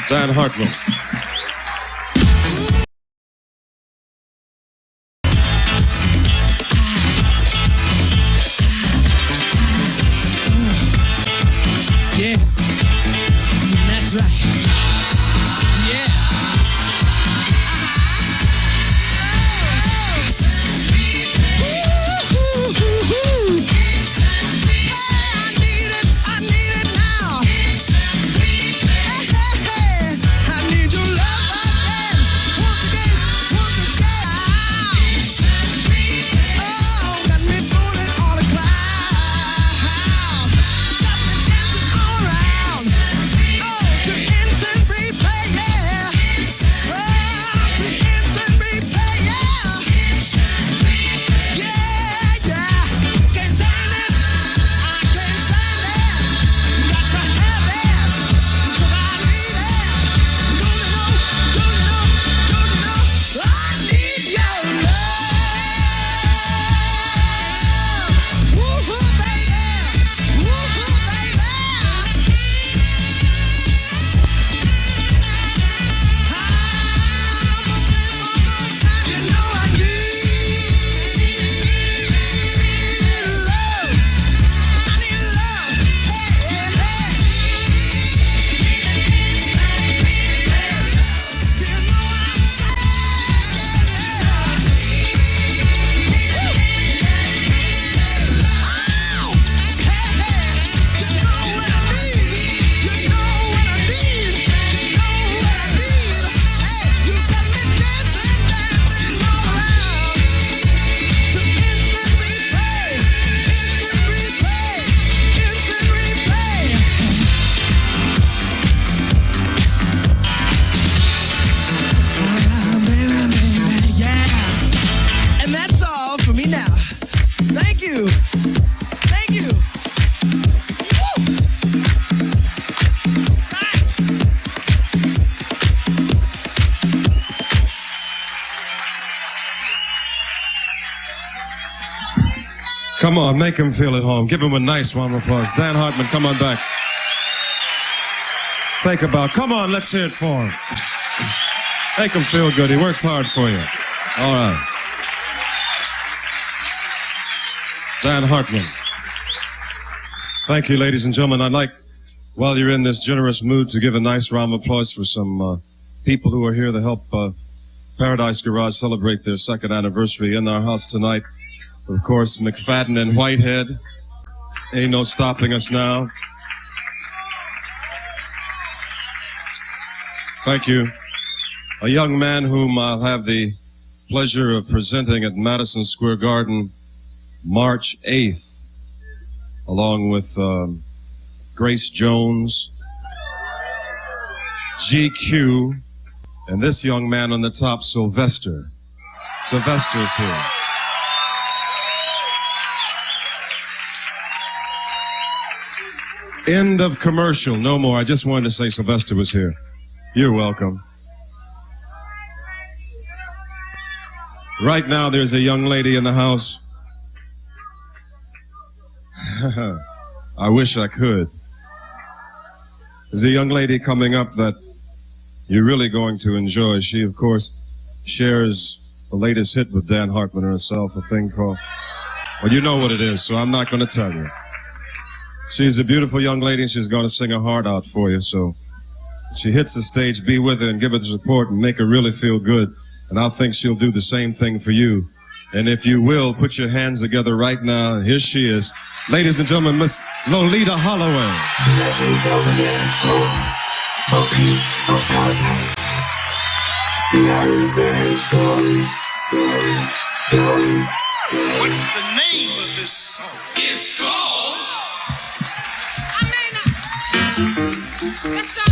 J: Dan Hartman.
B: Yeah, that's right. Yeah. I need it now. I need your love once again. Oh, got me fooling all the cloud. Got me dancing all around. Oh, to instant replay, yeah. Oh, to instant replay, yeah. Yeah, yeah. Can't stand it. I can't stand it. Got to have it. 'Cause I need it. Don't you know? I need your love. Woo-hoo, baby. Woo-hoo, baby. I'ma say it one more time. You know I need love. I need love. Hey, hey, do you know what I'm And that's all for me now. Thank you. Thank you. Woo!
J: Come on, make him feel at home. Give him a nice round of applause. Dan Hartman, come on back. Take a bow. Come on, let's hear it for him. Make him feel good. He worked hard for you. All right. Dan Hartman. Thank you, ladies and gentlemen. I'd like, while you're in this generous mood, to give a nice round of applause for some people who are here to help Paradise Garage celebrate their second anniversary in our house tonight. Of course, McFadden and Whitehead. Ain't no stopping us now. Thank you. A young man whom I'll have the pleasure of presenting at Madison Square Garden March 8th, along with Grace Jones, GQ, and this young man on the top, Sylvester. Sylvester's here. End of commercial. No more. I just wanted to say Sylvester was here. You're welcome. Right now, there's a young lady in the house. I wish I could. There's a young lady coming up that you're really going to enjoy. She, of course, shares the latest hit with Dan Hartman herself, a thing called... Well, you know what it is, so I'm not going to tell you. She's a beautiful young lady, and she's going to sing her heart out for you, so... She hits the stage, be with her and give her the support and make her really feel good. And I think she'll do the same thing for you. And if you will, put your hands together right now. Here she is. Ladies and gentlemen, Miss Lolita Holloway.
A: Legends of the dance floor. A piece of paradise. Larry Levan story.
B: What's the name of this song? It's called... Let's go.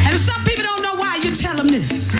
K: And some people don't know why you tell them this.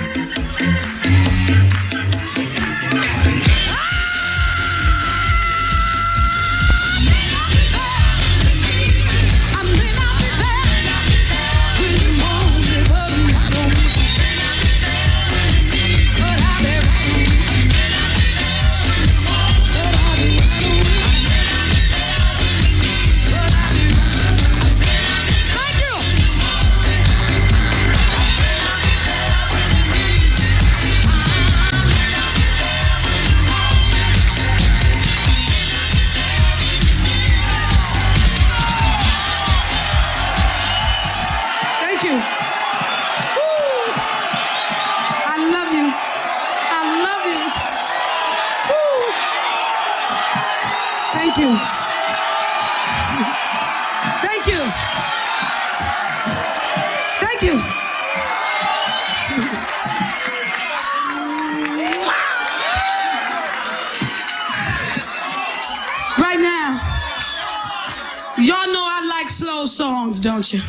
K: Songs, don't you?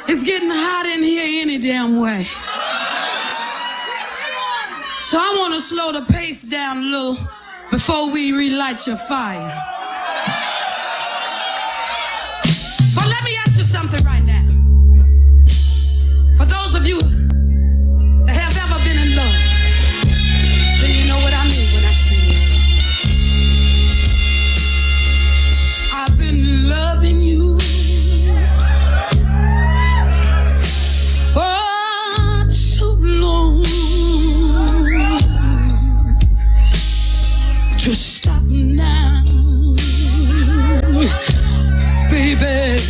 K: It's getting hot in here any damn way. So I want to slow the pace down a little before we relight your fire. But let me ask you something right now. For those of you that have ever been in love, then you know what I mean when I sing this song. I've been loving you for so long to stop now, baby.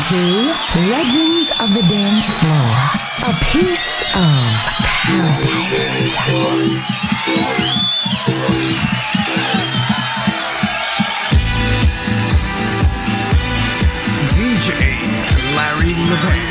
F: to Legends of the Dance Floor, a piece of paradise.
C: DJ Larry Levan.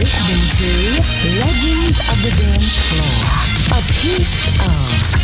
F: listening to Legends of the Dance Floor, a piece of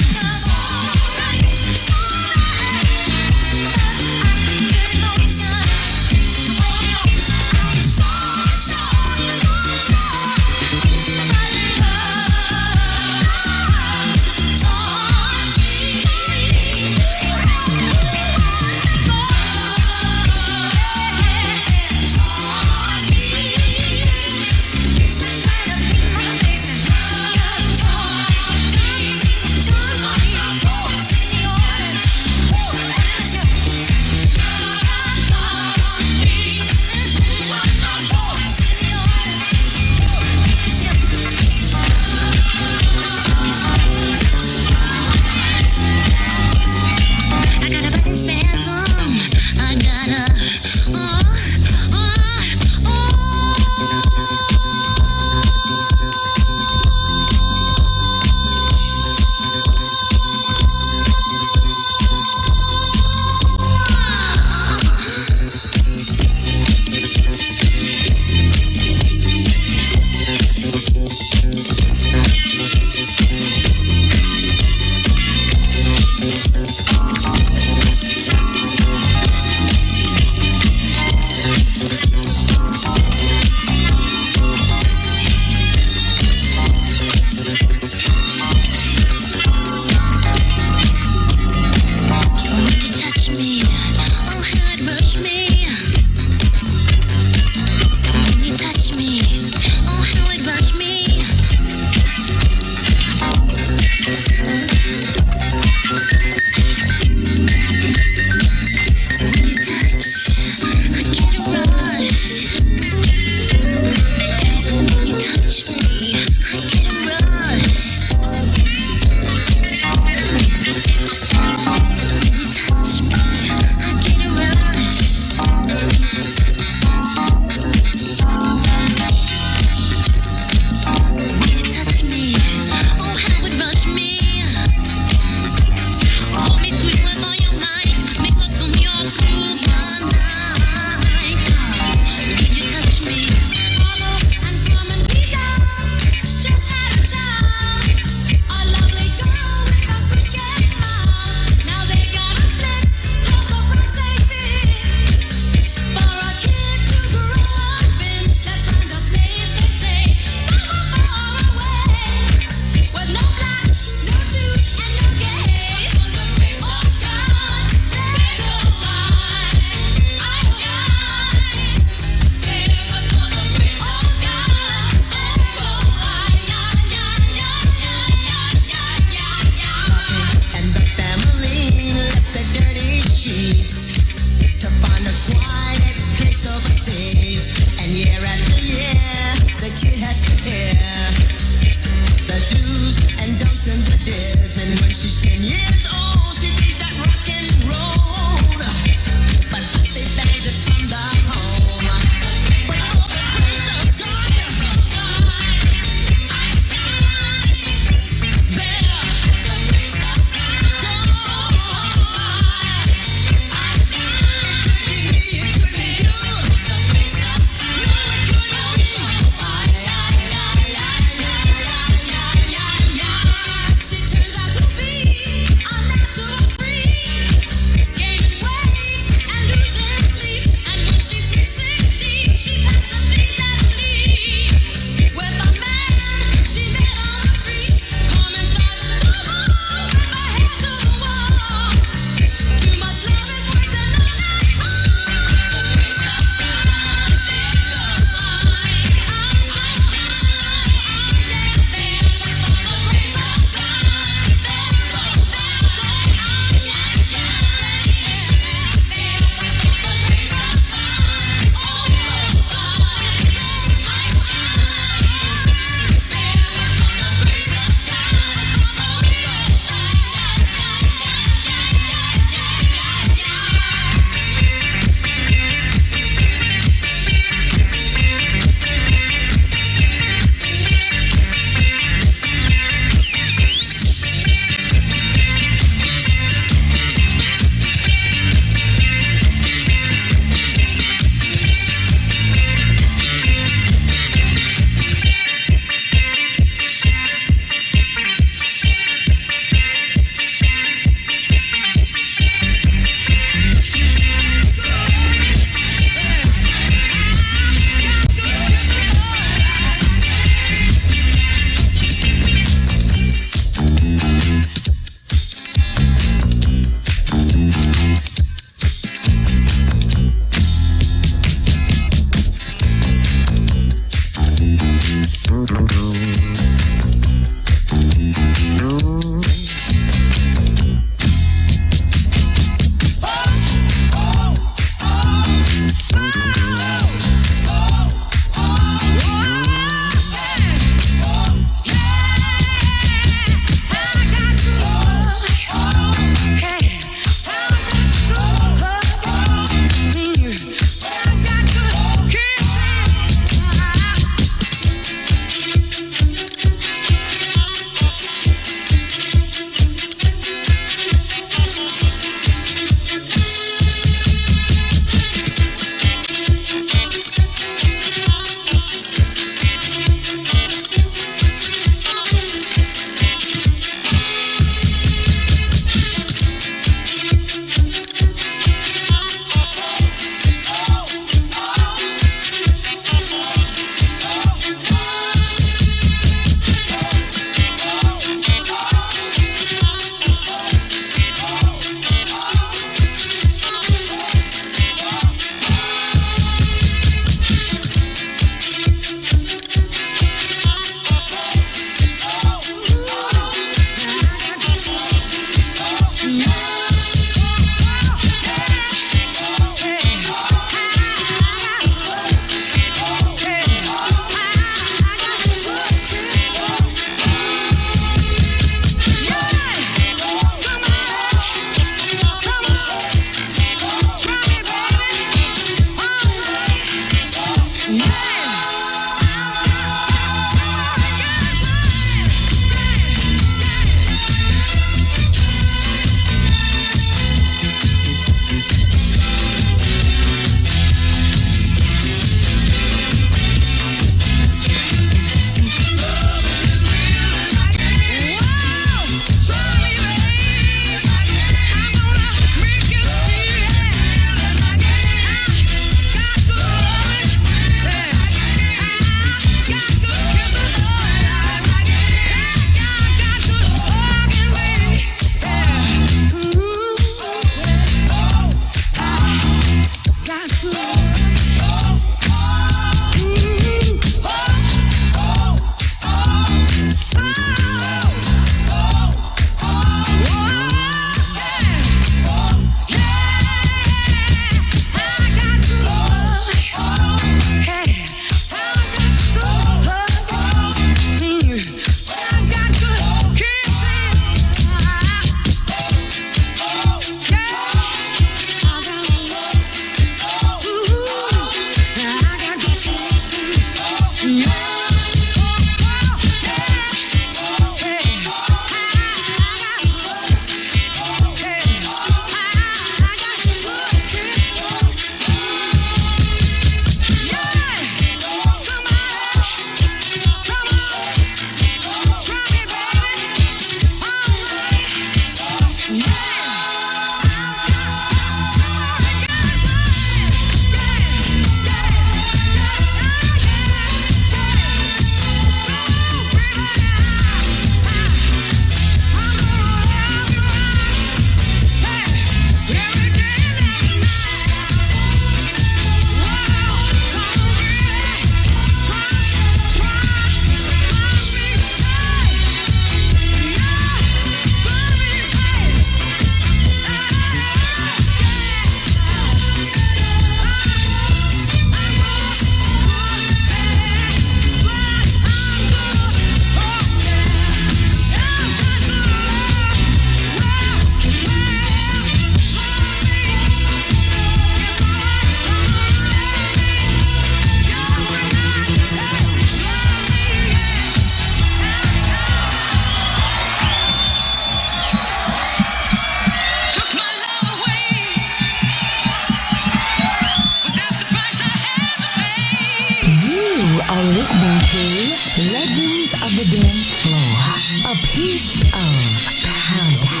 F: Legends of the Dance Floor. A piece of paradise.